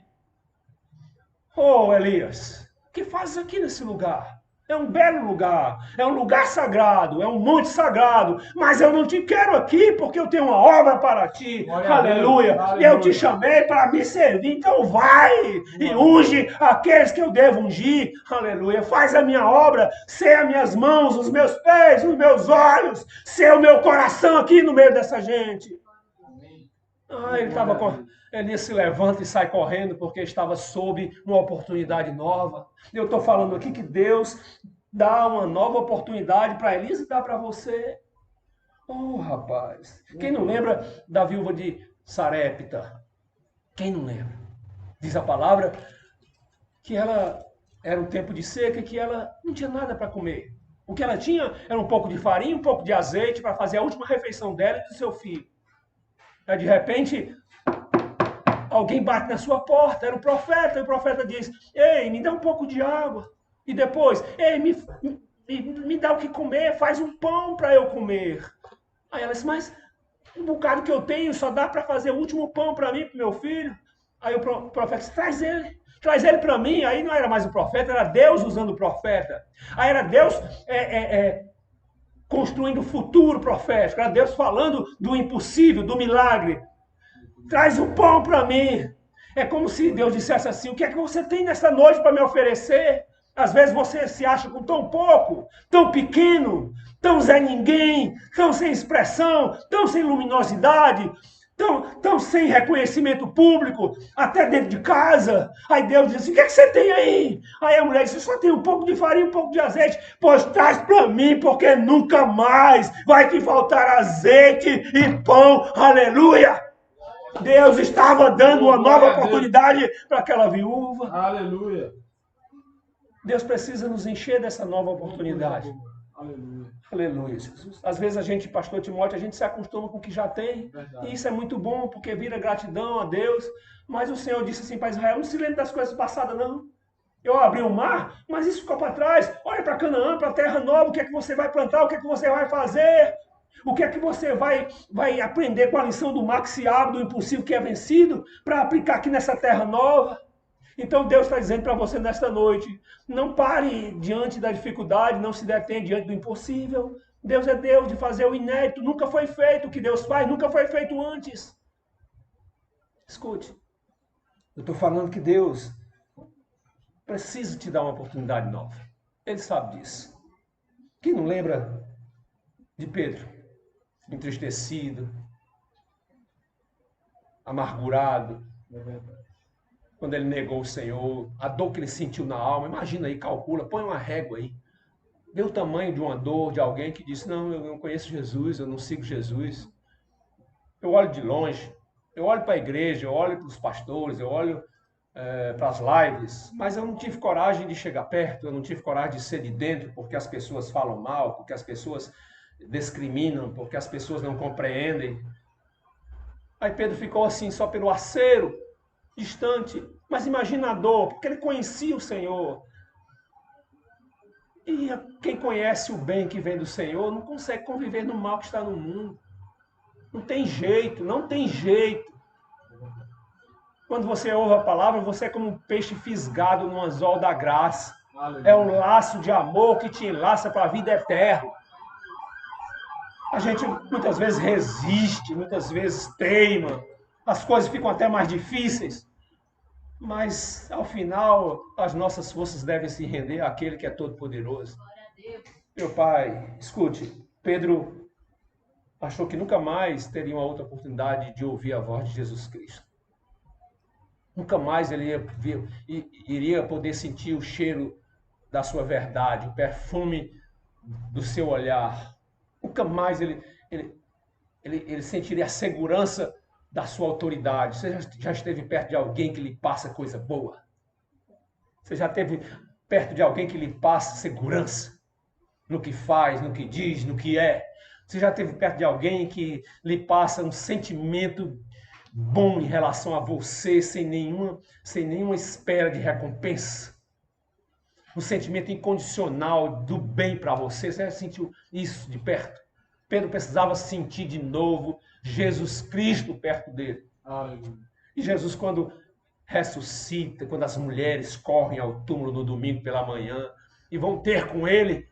Elias, o que fazes aqui nesse lugar? É um belo lugar, é um lugar sagrado, é um monte sagrado, mas eu não te quero aqui porque eu tenho uma obra para ti. Glória a Aleluia. Deus, aleluia. Eu te chamei para me servir, então vai e unge aqueles que eu devo ungir. Aleluia. Faz a minha obra, ser as minhas mãos, os meus pés, os meus olhos, ser o meu coração aqui no meio dessa gente. Elias se levanta e sai correndo porque estava sob uma oportunidade nova. Eu estou falando aqui que Deus dá uma nova oportunidade para Elias e dá para você. Oh, rapaz. Quem não lembra da viúva de Sarepta? Quem não lembra? Diz a palavra que ela era um tempo de seca e que ela não tinha nada para comer. O que ela tinha era um pouco de farinha, um pouco de azeite para fazer a última refeição dela e do seu filho. Aí, de repente, alguém bate na sua porta, era o profeta, e o profeta diz, ei, me dá um pouco de água. E depois, ei, me dá o que comer, faz um pão para eu comer. Aí ela disse, mas um bocado que eu tenho só dá para fazer o último pão para mim, para meu filho. Aí o profeta disse, traz ele para mim. Aí não era mais o profeta, era Deus usando o profeta. Aí era Deus construindo o futuro profético, era Deus falando do impossível, do milagre. Traz o pão para mim. É como se Deus dissesse assim, o que é que você tem nessa noite para me oferecer? Às vezes você se acha com tão pouco, tão pequeno, tão Zé Ninguém, tão sem expressão, tão sem luminosidade, tão sem reconhecimento público, até dentro de casa. Aí Deus diz assim, o que é que você tem aí? Aí a mulher diz, eu só tenho um pouco de farinha, um pouco de azeite. Pois traz para mim, porque nunca mais vai te faltar azeite e pão. Aleluia! Deus estava dando uma nova oportunidade para aquela viúva. Aleluia. Deus precisa nos encher dessa nova oportunidade. Aleluia. Aleluia, Jesus. Às vezes a gente, pastor Timóteo, a gente se acostuma com o que já tem. Verdade. E isso é muito bom, porque vira gratidão a Deus. Mas o Senhor disse assim para Israel, não se lembre das coisas passadas, não. Eu abri o mar, mas isso ficou para trás. Olha para Canaã, para a terra nova, o que é que você vai plantar, o que é que você vai fazer. O que é que você vai aprender com a lição do mar que se abre, do impossível que é vencido, para aplicar aqui nessa terra nova? Então Deus está dizendo para você nesta noite, não pare diante da dificuldade, não se detém diante do impossível. Deus é Deus de fazer o inédito, nunca foi feito. O que Deus faz nunca foi feito antes. Escute, eu estou falando que Deus precisa te dar uma oportunidade nova. Ele sabe disso. Quem não lembra de Pedro? Entristecido, amargurado, quando ele negou o Senhor, a dor que ele sentiu na alma. Imagina aí, calcula, põe uma régua aí. Vê o tamanho de uma dor de alguém que disse, não, eu não conheço Jesus, eu não sigo Jesus. Eu olho de longe, eu olho para a igreja, eu olho para os pastores, eu olho para as lives, mas eu não tive coragem de chegar perto, eu não tive coragem de ser de dentro, porque as pessoas falam mal, porque as pessoas discriminam, porque as pessoas não compreendem. Aí Pedro ficou assim, só pelo acero, distante, mas imagina a dor, porque ele conhecia o Senhor. E quem conhece o bem que vem do Senhor não consegue conviver no mal que está no mundo. Não tem jeito, não tem jeito. Quando você ouve a palavra, você é como um peixe fisgado no anzol da graça. É um laço de amor que te enlaça para a vida eterna. A gente muitas vezes resiste, muitas vezes teima, as coisas ficam até mais difíceis, mas ao final as nossas forças devem se render àquele que é todo-poderoso. Meu Pai, escute, Pedro achou que nunca mais teria uma outra oportunidade de ouvir a voz de Jesus Cristo. Nunca mais ele iria poder sentir o cheiro da sua verdade, o perfume do seu olhar. Nunca mais ele sentiria a segurança da sua autoridade. Você já esteve perto de alguém que lhe passa coisa boa? Você já esteve perto de alguém que lhe passa segurança no que faz, no que diz, no que é? Você já esteve perto de alguém que lhe passa um sentimento bom em relação a você, sem nenhuma espera de recompensa? Um sentimento incondicional do bem para você. Você já sentiu isso de perto? Pedro precisava sentir de novo Jesus Cristo perto dele. Aleluia. E Jesus, quando ressuscita, quando as mulheres correm ao túmulo no domingo pela manhã, e vão ter com ele.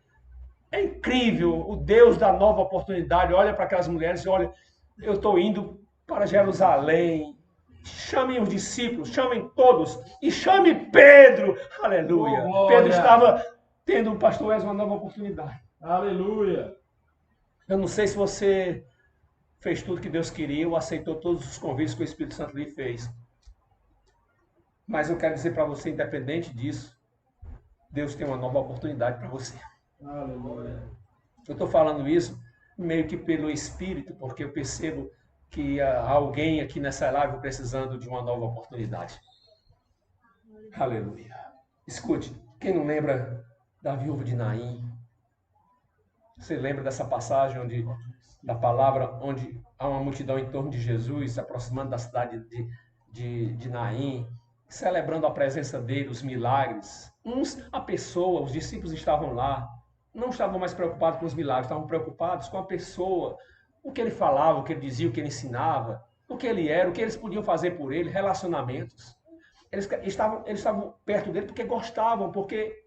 É incrível, o Deus da nova oportunidade olha para aquelas mulheres e olha, eu estou indo para Jerusalém. Chamem os discípulos, chamem todos e chame Pedro. Aleluia. Oh, glória. Pedro estava tendo, um pastor Wes, uma nova oportunidade. Aleluia. Eu não sei se você fez tudo que Deus queria ou aceitou todos os convites que o Espírito Santo lhe fez. Mas eu quero dizer para você, independente disso, Deus tem uma nova oportunidade para você. Aleluia. Eu estou falando isso meio que pelo Espírito, porque eu percebo que há alguém aqui nessa live precisando de uma nova oportunidade. Aleluia. Escute, quem não lembra da viúva de Naim? Você lembra dessa passagem da palavra, onde há uma multidão em torno de Jesus, se aproximando da cidade de Naim, celebrando a presença dele, os milagres. Os discípulos estavam lá, não estavam mais preocupados com os milagres, estavam preocupados com a pessoa, o que ele falava, o que ele dizia, o que ele ensinava, o que ele era, o que eles podiam fazer por ele, relacionamentos. Eles estavam perto dele porque gostavam, porque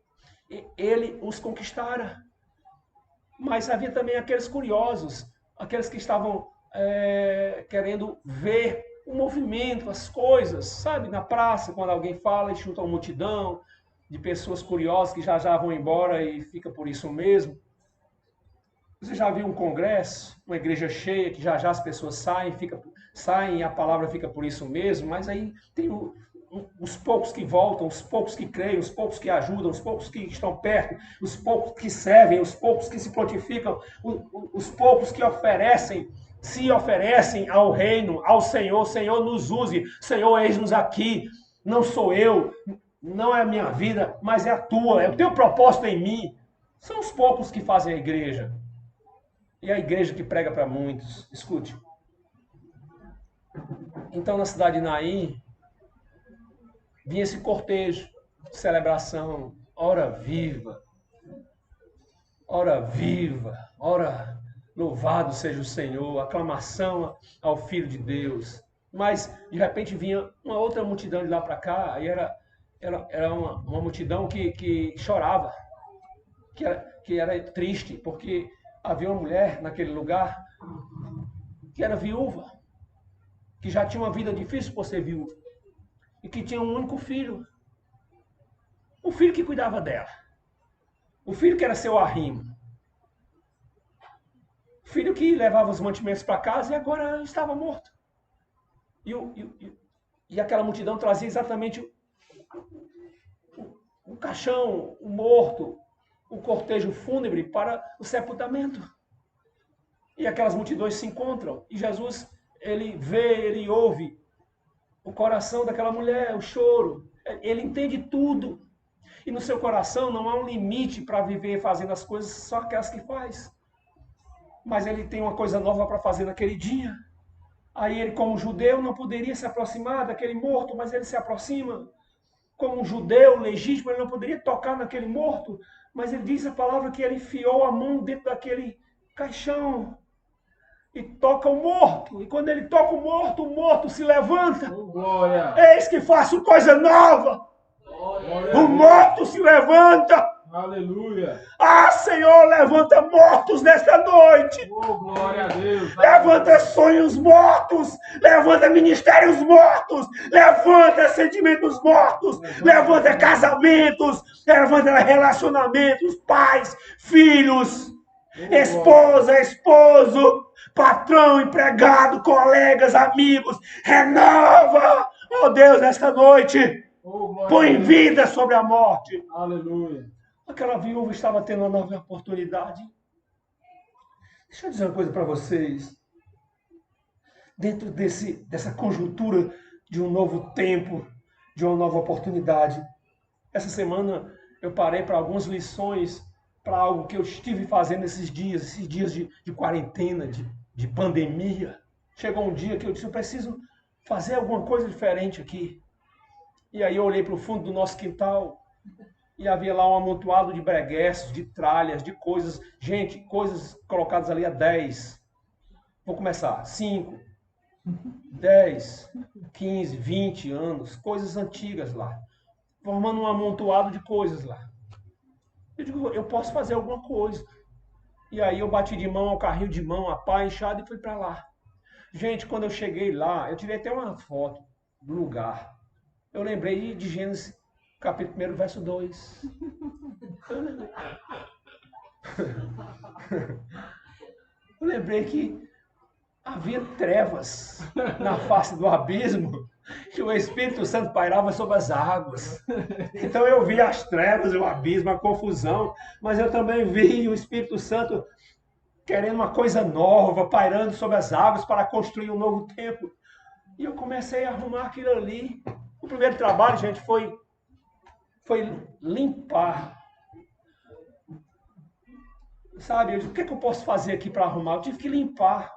ele os conquistara. Mas havia também aqueles curiosos, aqueles que estavam querendo ver o movimento, as coisas, sabe? Na praça, quando alguém fala e chuta uma multidão de pessoas curiosas que já vão embora e fica por isso mesmo. Você já viu um congresso, uma igreja cheia, que já as pessoas saem e a palavra fica por isso mesmo, mas aí tem os poucos que voltam, os poucos que creem, os poucos que ajudam, os poucos que estão perto, os poucos que servem, os poucos que se prontificam, os poucos que se oferecem ao reino, ao Senhor. Senhor, nos use. Senhor, eis-nos aqui. Não sou eu, não é a minha vida, mas é a tua, é o teu propósito em mim. São os poucos que fazem a igreja. E a igreja que prega para muitos. Escute. Então, na cidade de Naim, vinha esse cortejo de celebração. Ora viva, ora louvado seja o Senhor, aclamação ao Filho de Deus. Mas, de repente, vinha uma outra multidão de lá para cá, e era uma multidão que chorava, que era triste, porque havia uma mulher naquele lugar que era viúva, que já tinha uma vida difícil por ser viúva, e que tinha um único filho. O filho que cuidava dela. O filho que era seu arrimo. O filho que levava os mantimentos para casa e agora estava morto. E aquela multidão trazia exatamente o caixão, o morto, o cortejo fúnebre para o sepultamento. E aquelas multidões se encontram. E Jesus, ele vê, ele ouve o coração daquela mulher, o choro. Ele entende tudo. E no seu coração não há um limite para viver fazendo as coisas só aquelas que faz. Mas ele tem uma coisa nova para fazer naquele dia. Aí ele, como judeu, não poderia se aproximar daquele morto, mas ele se aproxima. Como um judeu legítimo, ele não poderia tocar naquele morto, mas ele diz a palavra que ele enfiou a mão dentro daquele caixão e toca o morto. E quando ele toca o morto se levanta. Oh, glória. Eis que faço coisa nova. Glória. O morto se levanta. Aleluia. Ah, Senhor, levanta mortos nesta noite. Oh, glória a Deus. Levanta sonhos mortos. Levanta ministérios mortos. Levanta sentimentos mortos. Levanta casamentos. Levanta relacionamentos. Pais, filhos, esposa, esposo, patrão, empregado, colegas, amigos. Renova, oh Deus, nesta noite. Oh, glória a Põe Deus. vida sobre a morte. Aleluia. Aquela viúva estava tendo uma nova oportunidade. Deixa eu dizer uma coisa para vocês. Dentro dessa conjuntura de um novo tempo, de uma nova oportunidade, essa semana eu parei para algumas lições, para algo que eu estive fazendo esses dias de quarentena, de pandemia. Chegou um dia que eu disse, eu preciso fazer alguma coisa diferente aqui. E aí eu olhei para o fundo do nosso quintal e havia lá um amontoado de bregueços, de tralhas, de coisas. Gente, coisas colocadas ali há 10. Vou começar. 5, 10, 15, 20 anos. Coisas antigas lá. Formando um amontoado de coisas lá. Eu digo, eu posso fazer alguma coisa. E aí eu bati de mão ao carrinho de mão, a pá inchada e fui para lá. Gente, quando eu cheguei lá, eu tirei até uma foto do lugar. Eu lembrei de Gênesis, capítulo 1, verso 2. Eu lembrei que havia trevas na face do abismo que o Espírito Santo pairava sobre as águas. Então eu vi as trevas, o abismo, a confusão, mas eu também vi o Espírito Santo querendo uma coisa nova, pairando sobre as águas para construir um novo templo. E eu comecei a arrumar aquilo ali. O primeiro trabalho, gente, foi limpar. Sabe, o que eu posso fazer aqui para arrumar? Eu tive que limpar.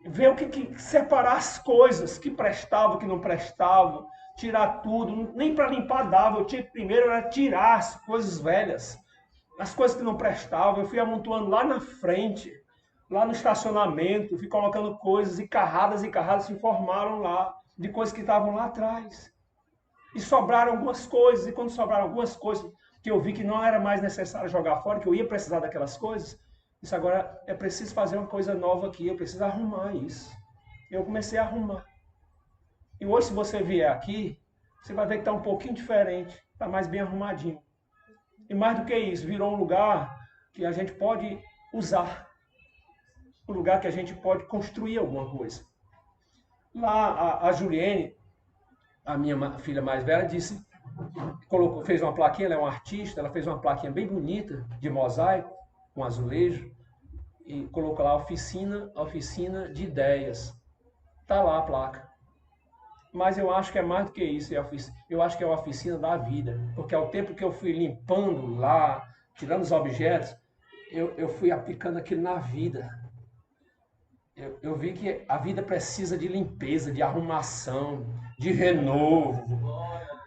Ver o que separar as coisas que prestavam, que não prestavam, tirar tudo. Nem para limpar dava. Eu tinha que primeiro era tirar as coisas velhas, as coisas que não prestavam. Eu fui amontoando lá na frente, lá no estacionamento, fui colocando coisas e carradas se formaram lá, de coisas que estavam lá atrás. E sobraram algumas coisas, e quando sobraram algumas coisas, que eu vi que não era mais necessário jogar fora, que eu ia precisar daquelas coisas, isso agora é preciso fazer uma coisa nova aqui, eu preciso arrumar isso. Eu comecei a arrumar. E hoje, se você vier aqui, você vai ver que está um pouquinho diferente, está mais bem arrumadinho. E mais do que isso, virou um lugar que a gente pode usar, um lugar que a gente pode construir alguma coisa. Lá, a Juliene, a minha filha mais velha, fez uma plaquinha, ela é uma artista, ela fez uma plaquinha bem bonita, de mosaico, com azulejo, e colocou lá oficina de ideias. Está lá a placa. Mas eu acho que é mais do que isso, eu acho que é a oficina da vida, porque ao tempo que eu fui limpando lá, tirando os objetos, eu fui aplicando aquilo na vida. Eu vi que a vida precisa de limpeza, de arrumação, de renovo.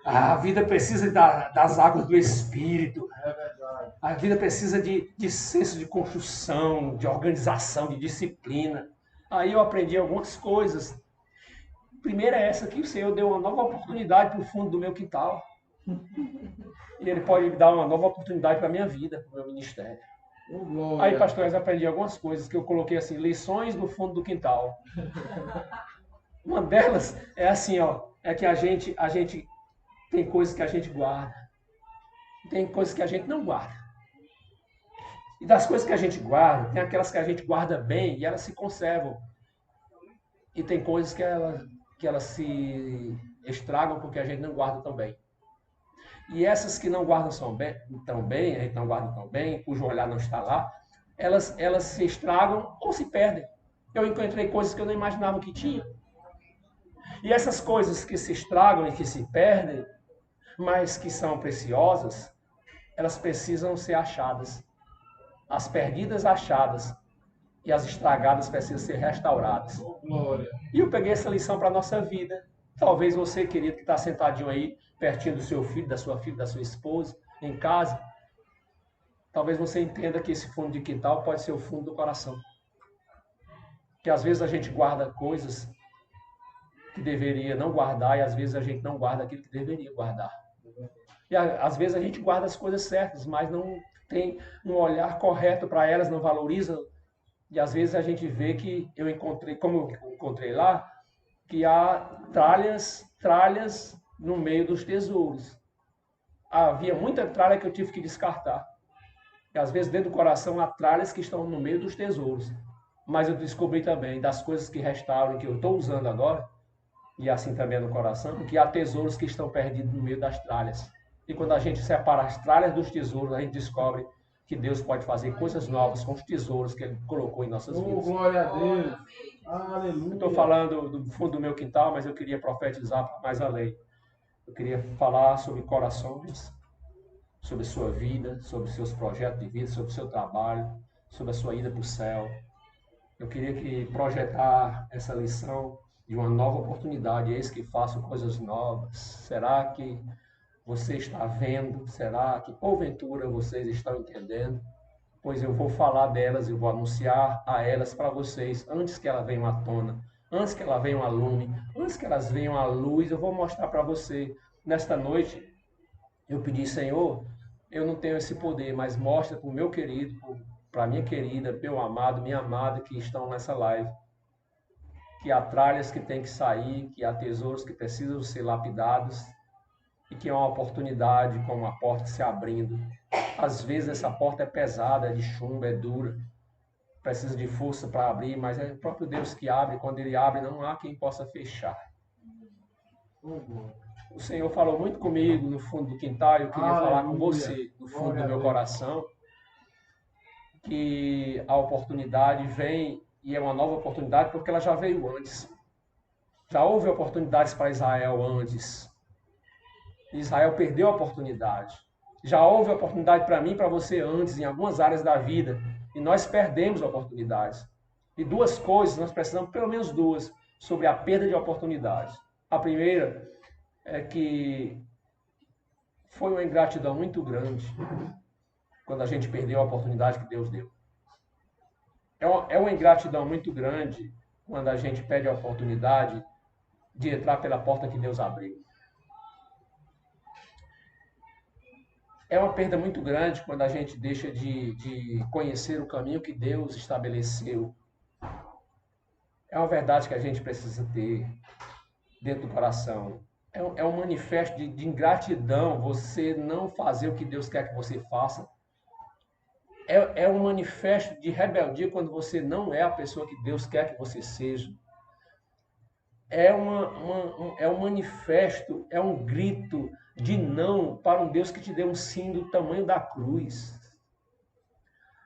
A vida precisa das águas do Espírito. É verdade. A vida precisa de senso de construção, de organização, de disciplina. Aí eu aprendi algumas coisas. Primeiro é essa aqui, o Senhor deu uma nova oportunidade para o fundo do meu quintal. E Ele pode me dar uma nova oportunidade para a minha vida, para o meu ministério. Ô, glória. Aí, pastores, eu aprendi algumas coisas que eu coloquei assim, lições no fundo do quintal. Uma delas é assim, ó, é que a gente tem coisas que a gente guarda. Tem coisas que a gente não guarda. E das coisas que a gente guarda, tem aquelas que a gente guarda bem e elas se conservam. E tem coisas que elas se estragam porque a gente não guarda tão bem. E essas que não guardam tão bem, a gente não guarda tão bem, cujo olhar não está lá, elas se estragam ou se perdem. Eu encontrei coisas que eu não imaginava que tinha. E essas coisas que se estragam e que se perdem, mas que são preciosas, elas precisam ser achadas. As perdidas achadas e as estragadas precisam ser restauradas. Ô, glória. E eu peguei essa lição para a nossa vida. Talvez você, querido, que está sentadinho aí, pertinho do seu filho, da sua esposa, em casa, talvez você entenda que esse fundo de quintal pode ser o fundo do coração. Que às vezes a gente guarda coisas que deveria não guardar e às vezes a gente não guarda aquilo que deveria guardar. E às vezes a gente guarda as coisas certas, mas não tem um olhar correto para elas, não valoriza. E às vezes a gente vê que eu encontrei, como eu encontrei lá, que há tralhas no meio dos tesouros. Havia muita tralha que eu tive que descartar. E às vezes dentro do coração há tralhas que estão no meio dos tesouros. Mas eu descobri também das coisas que restaram, que eu estou usando agora, e assim também no coração, que há tesouros que estão perdidos no meio das tralhas. E quando a gente separa as tralhas dos tesouros, a gente descobre que Deus pode fazer coisas novas com os tesouros que Ele colocou em nossas Ô, vidas. glória a Deus. Aleluia. Estou falando do fundo do meu quintal, mas eu queria profetizar mais além. Eu queria falar sobre corações, sobre sua vida, sobre seus projetos de vida, sobre o seu trabalho, sobre a sua ida para o céu. Eu queria projetar essa lição de uma nova oportunidade, eis que faço coisas novas. Será que você está vendo? Será que porventura vocês estão entendendo? Pois eu vou falar delas, eu vou anunciar a elas para vocês, antes que elas venham à tona, antes que elas venham à lume, antes que elas venham à luz, eu vou mostrar para você. Nesta noite, eu pedi, Senhor, eu não tenho esse poder, mas mostra para o meu querido, para a minha querida, meu amado, minha amada que estão nessa live, que há tralhas que têm que sair, que há tesouros que precisam ser lapidados e que é uma oportunidade como a porta se abrindo. Às vezes essa porta é pesada, é de chumbo, é dura, precisa de força para abrir, mas é o próprio Deus que abre. Quando Ele abre, não há quem possa fechar. O Senhor falou muito comigo no fundo do quintal, eu queria falar com você, no fundo do meu coração, que a oportunidade vem, e é uma nova oportunidade, porque ela já veio antes. Já houve oportunidades para Israel antes. Israel perdeu a oportunidade. Já houve oportunidade para mim e para você antes, em algumas áreas da vida, e nós perdemos oportunidades. E duas coisas, nós precisamos, pelo menos duas, sobre a perda de oportunidades. A primeira é que foi uma ingratidão muito grande quando a gente perdeu a oportunidade que Deus deu. É uma ingratidão muito grande quando a gente perde a oportunidade de entrar pela porta que Deus abriu. É uma perda muito grande quando a gente deixa de conhecer o caminho que Deus estabeleceu. É uma verdade que a gente precisa ter dentro do coração. É um manifesto de ingratidão você não fazer o que Deus quer que você faça. É um manifesto de rebeldia quando você não é a pessoa que Deus quer que você seja. É um manifesto, é um grito de não para um Deus que te deu um sim do tamanho da cruz.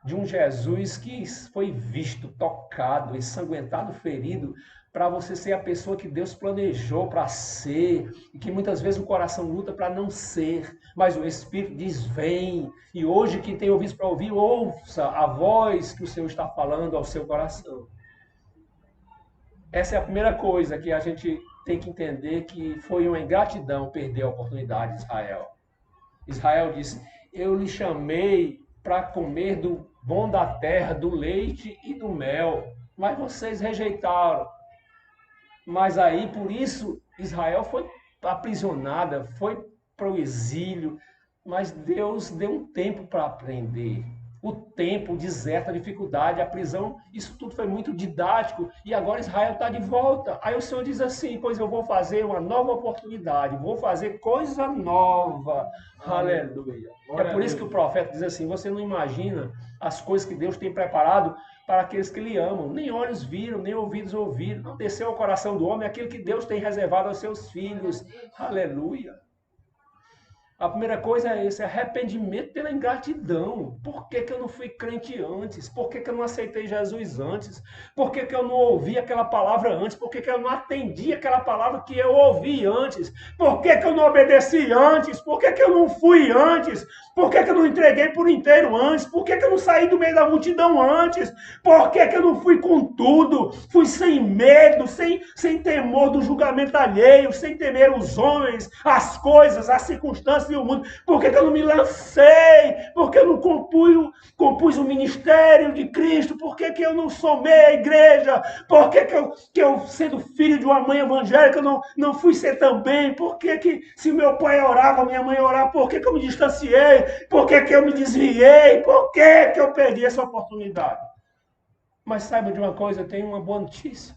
De um Jesus que foi visto, tocado, ensanguentado, ferido, para você ser a pessoa que Deus planejou para ser, e que muitas vezes o coração luta para não ser, mas o Espírito diz, vem. E hoje, quem tem ouvidos para ouvir, ouça a voz que o Senhor está falando ao seu coração. Essa é a primeira coisa que a gente tem que entender, que foi uma ingratidão perder a oportunidade de Israel. Israel disse, eu lhe chamei para comer do bom da terra, do leite e do mel, mas vocês rejeitaram. Mas aí, por isso, Israel foi aprisionada, foi para o exílio, mas Deus deu um tempo para aprender. O tempo, o deserto, a dificuldade, a prisão, isso tudo foi muito didático, e agora Israel está de volta. Aí o Senhor diz assim, pois eu vou fazer uma nova oportunidade, vou fazer coisa nova. Aleluia. É por isso que o profeta diz assim, você não imagina as coisas que Deus tem preparado para aqueles que lhe amam. Nem olhos viram, nem ouvidos ouviram. Não desceu ao coração do homem aquilo que Deus tem reservado aos seus filhos. Aleluia. A primeira coisa é esse, arrependimento pela ingratidão. Por que eu não fui crente antes? Por que eu não aceitei Jesus antes? Por que eu não ouvi aquela palavra antes? Por que eu não atendi aquela palavra que eu ouvi antes? Por que eu não obedeci antes? Por que eu não fui antes? Por que eu não entreguei por inteiro antes? Por que eu não saí do meio da multidão antes? Por que eu não fui com tudo? Fui sem medo, sem temor do julgamento alheio, sem temer os homens, as coisas, as circunstâncias e o mundo. Por que eu não me lancei? Por que eu não compus o ministério de Cristo? Por que eu não somei a igreja? Por que eu sendo filho de uma mãe evangélica, não fui ser também? Por que se meu pai orava, minha mãe orava, por que eu me distanciei? Por que eu me desviei? Por que eu perdi essa oportunidade? Mas saiba de uma coisa, eu tenho uma boa notícia.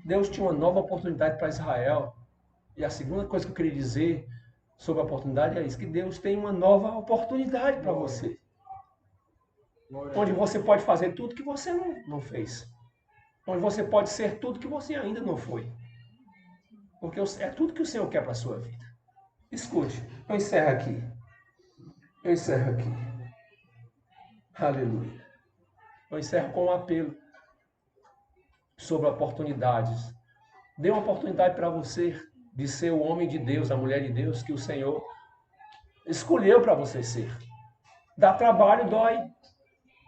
Deus tinha uma nova oportunidade para Israel. E a segunda coisa que eu queria dizer sobre a oportunidade é isso, que Deus tem uma nova oportunidade para você. Onde você pode fazer tudo que você não fez. Onde você pode ser tudo que você ainda não foi. Porque é tudo que o Senhor quer para a sua vida. Escute, eu encerro aqui. Aleluia. Eu encerro com um apelo sobre oportunidades. Dê uma oportunidade para você de ser o homem de Deus, a mulher de Deus que o Senhor escolheu para você ser. Dá trabalho, dói.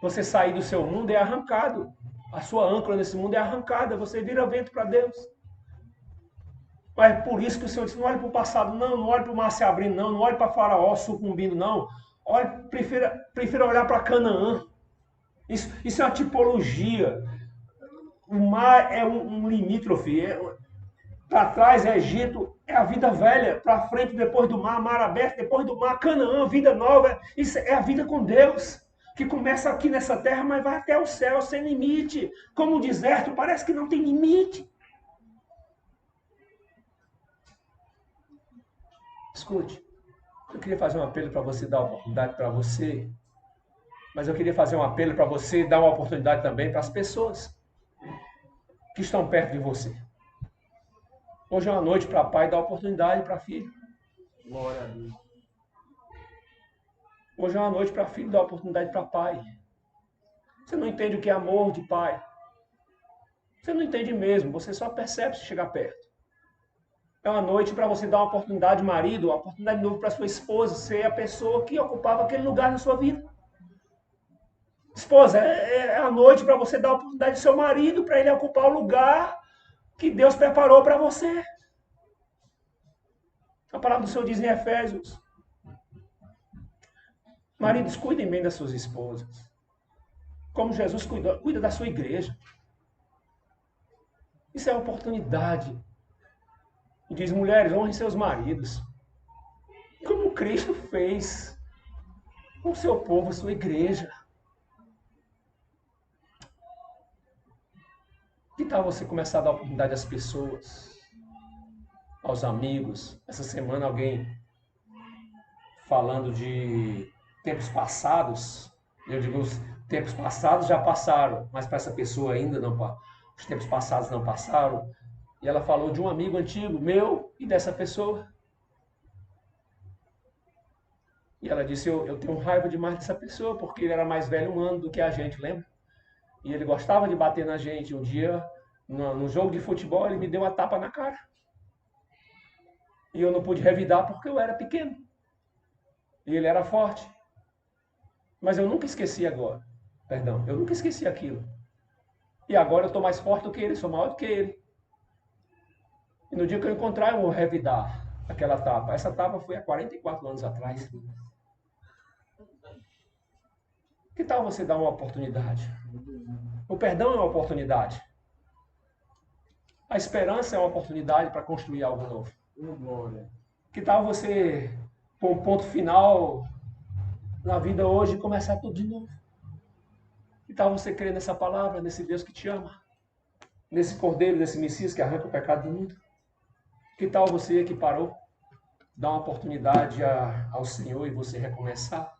Você sair do seu mundo é arrancado. A sua âncora nesse mundo é arrancada. Você vira vento para Deus. Mas é por isso que o Senhor disse, não olhe para o passado, não olhe para o mar se abrindo, não olhe para Faraó sucumbindo, não. Prefira olhar para Canaã. Isso é uma tipologia. O mar é um limítrofe. Para trás é Egito, é a vida velha. Para frente, depois do mar aberto, depois do mar, Canaã, vida nova. Isso é a vida com Deus, que começa aqui nessa terra, mas vai até o céu, sem limite. Como o deserto, parece que não tem limite. Escute, eu queria fazer um apelo para você, dar uma oportunidade para você, mas eu queria fazer um apelo para você dar uma oportunidade também para as pessoas que estão perto de você. Hoje é uma noite para pai dar oportunidade para filho. Glória a Deus. Hoje é uma noite para filho dar oportunidade para pai. Você não entende o que é amor de pai. Você não entende mesmo, você só percebe se chegar perto. É uma noite para você dar uma oportunidade, marido, uma oportunidade novo para sua esposa, ser a pessoa que ocupava aquele lugar na sua vida. Esposa, é a noite para você dar a oportunidade ao seu marido, para ele ocupar o lugar que Deus preparou para você. A palavra do Senhor diz em Efésios: maridos, cuidem bem das suas esposas, como Jesus cuida da sua igreja. Isso é uma oportunidade. E diz: mulheres, honrem seus maridos, como Cristo fez com o seu povo, a sua igreja. Que tal você começar a dar oportunidade às pessoas, aos amigos? Essa semana alguém falando de tempos passados, eu digo, os tempos passados já passaram, mas para essa pessoa ainda não, os tempos passados não passaram. E ela falou de um amigo antigo, meu e dessa pessoa. E ela disse, eu tenho raiva demais dessa pessoa, porque ele era mais velho um ano do que a gente, lembra? E ele gostava de bater na gente. Um dia, no jogo de futebol, ele me deu uma tapa na cara. E eu não pude revidar porque eu era pequeno. E ele era forte. Mas eu nunca esqueci agora. Perdão, eu nunca esqueci aquilo. E agora eu estou mais forte do que ele, sou maior do que ele. E no dia que eu encontrar, eu vou revidar aquela tapa. Essa tapa foi há 44 anos atrás. Que tal você dar uma oportunidade? O perdão é uma oportunidade. A esperança é uma oportunidade para construir algo novo. Glória. Que tal você pôr um ponto final na vida hoje e começar tudo de novo? Que tal você crer nessa palavra, nesse Deus que te ama? Nesse Cordeiro, nesse Messias que arranca o pecado do mundo? Que tal você que parou, dar uma oportunidade ao Senhor e você recomeçar?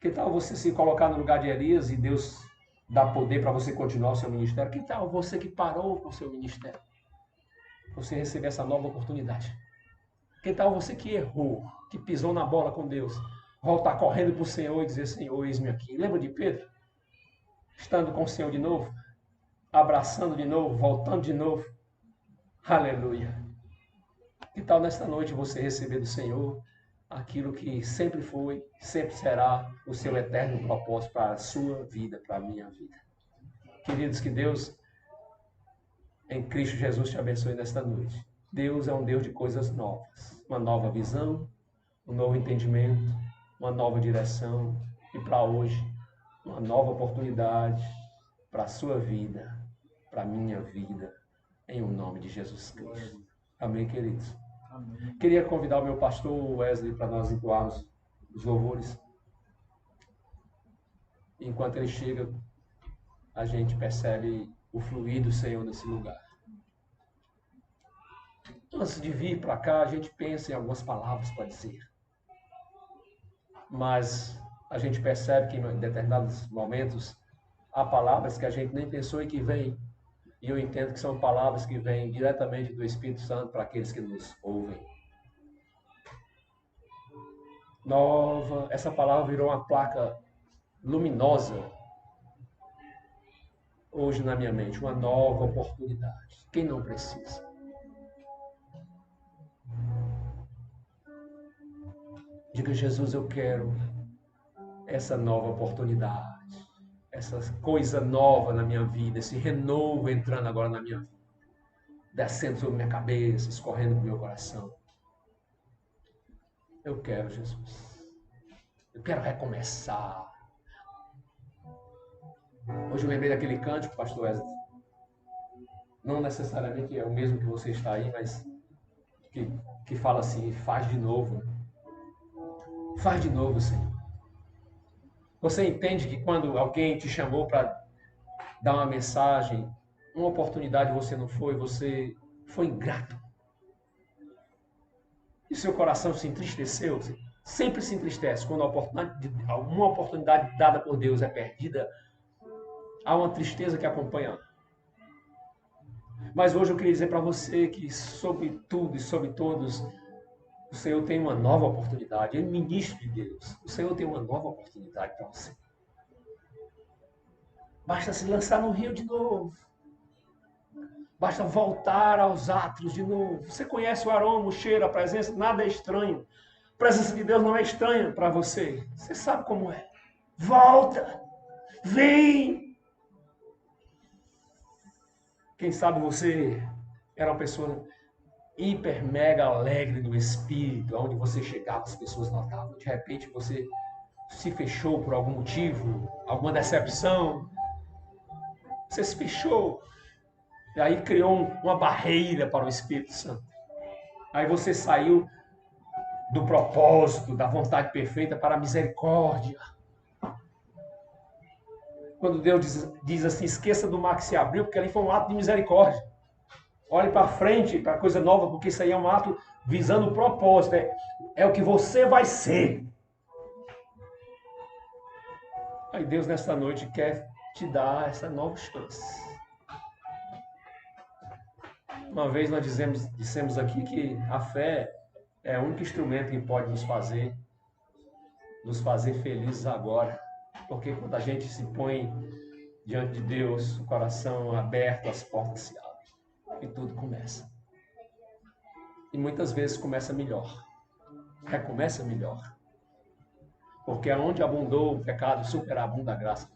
Que tal você se colocar no lugar de Elias e Deus dá poder para você continuar o seu ministério? Que tal você que parou com o seu ministério? Você receber essa nova oportunidade? Que tal você que errou, que pisou na bola com Deus, voltar correndo para o Senhor e dizer, Senhor, eis-me aqui. Lembra de Pedro? Estando com o Senhor de novo, abraçando de novo, voltando de novo. Aleluia. Que tal nesta noite você receber do Senhor aquilo que sempre foi, sempre será o seu eterno propósito para a sua vida, para a minha vida. Queridos, que Deus, em Cristo Jesus, te abençoe nesta noite. Deus é um Deus de coisas novas. Uma nova visão, um novo entendimento, uma nova direção. E para hoje, uma nova oportunidade para a sua vida, para a minha vida, em o nome de Jesus Cristo. Amém, queridos? Amém. Queria convidar o meu pastor Wesley para nós entoarmos os louvores. Enquanto ele chega, a gente percebe o fluir do Senhor nesse lugar. Antes de vir para cá, a gente pensa em algumas palavras para dizer. Mas a gente percebe que em determinados momentos há palavras que a gente nem pensou e que vêm. E eu entendo que são palavras que vêm diretamente do Espírito Santo para aqueles que nos ouvem. Nova, essa palavra virou uma placa luminosa hoje na minha mente, uma nova oportunidade. Quem não precisa? Diga, Jesus, eu quero essa nova oportunidade, essa coisa nova na minha vida, esse renovo entrando agora na minha vida, descendo sobre minha cabeça, escorrendo pro meu coração. Eu quero, Jesus. Eu quero recomeçar. Hoje eu lembrei daquele cântico, pastor Wesley. não necessariamente é o mesmo que você está aí, mas que fala assim, faz de novo. Faz de novo, Senhor. Você entende que quando alguém te chamou para dar uma mensagem, uma oportunidade você não foi, você foi ingrato. E seu coração se entristeceu? Sempre se entristece quando alguma oportunidade dada por Deus é perdida. Há uma tristeza que acompanha. Mas hoje eu queria dizer para você que sobre tudo e sobre todos, o Senhor tem uma nova oportunidade. Ele é ministro de Deus. O Senhor tem uma nova oportunidade para você. Basta se lançar no rio de novo. Basta voltar aos átrios de novo. Você conhece o aroma, o cheiro, a presença, nada é estranho. A presença de Deus não é estranha para você. Você sabe como é. Volta! Vem! Quem sabe você era uma pessoa hiper, mega alegre no espírito, onde você chegava, as pessoas notavam. De repente você se fechou por algum motivo, alguma decepção. Você se fechou. E aí criou uma barreira para o Espírito Santo. Aí você saiu do propósito, da vontade perfeita para a misericórdia. Quando Deus diz assim, esqueça do mar que se abriu, porque ali foi um ato de misericórdia. Olhe para frente, para coisa nova, porque isso aí é um ato visando o propósito. É o que você vai ser. Aí Deus nesta noite quer te dar essa nova chance. Uma vez nós dissemos aqui que a fé é o único instrumento que pode nos fazer felizes agora. Porque quando a gente se põe diante de Deus, o coração aberto, as portas se abrem. E tudo começa. E muitas vezes começa melhor. Recomeça melhor. Porque aonde abundou o pecado, superabunda a graça.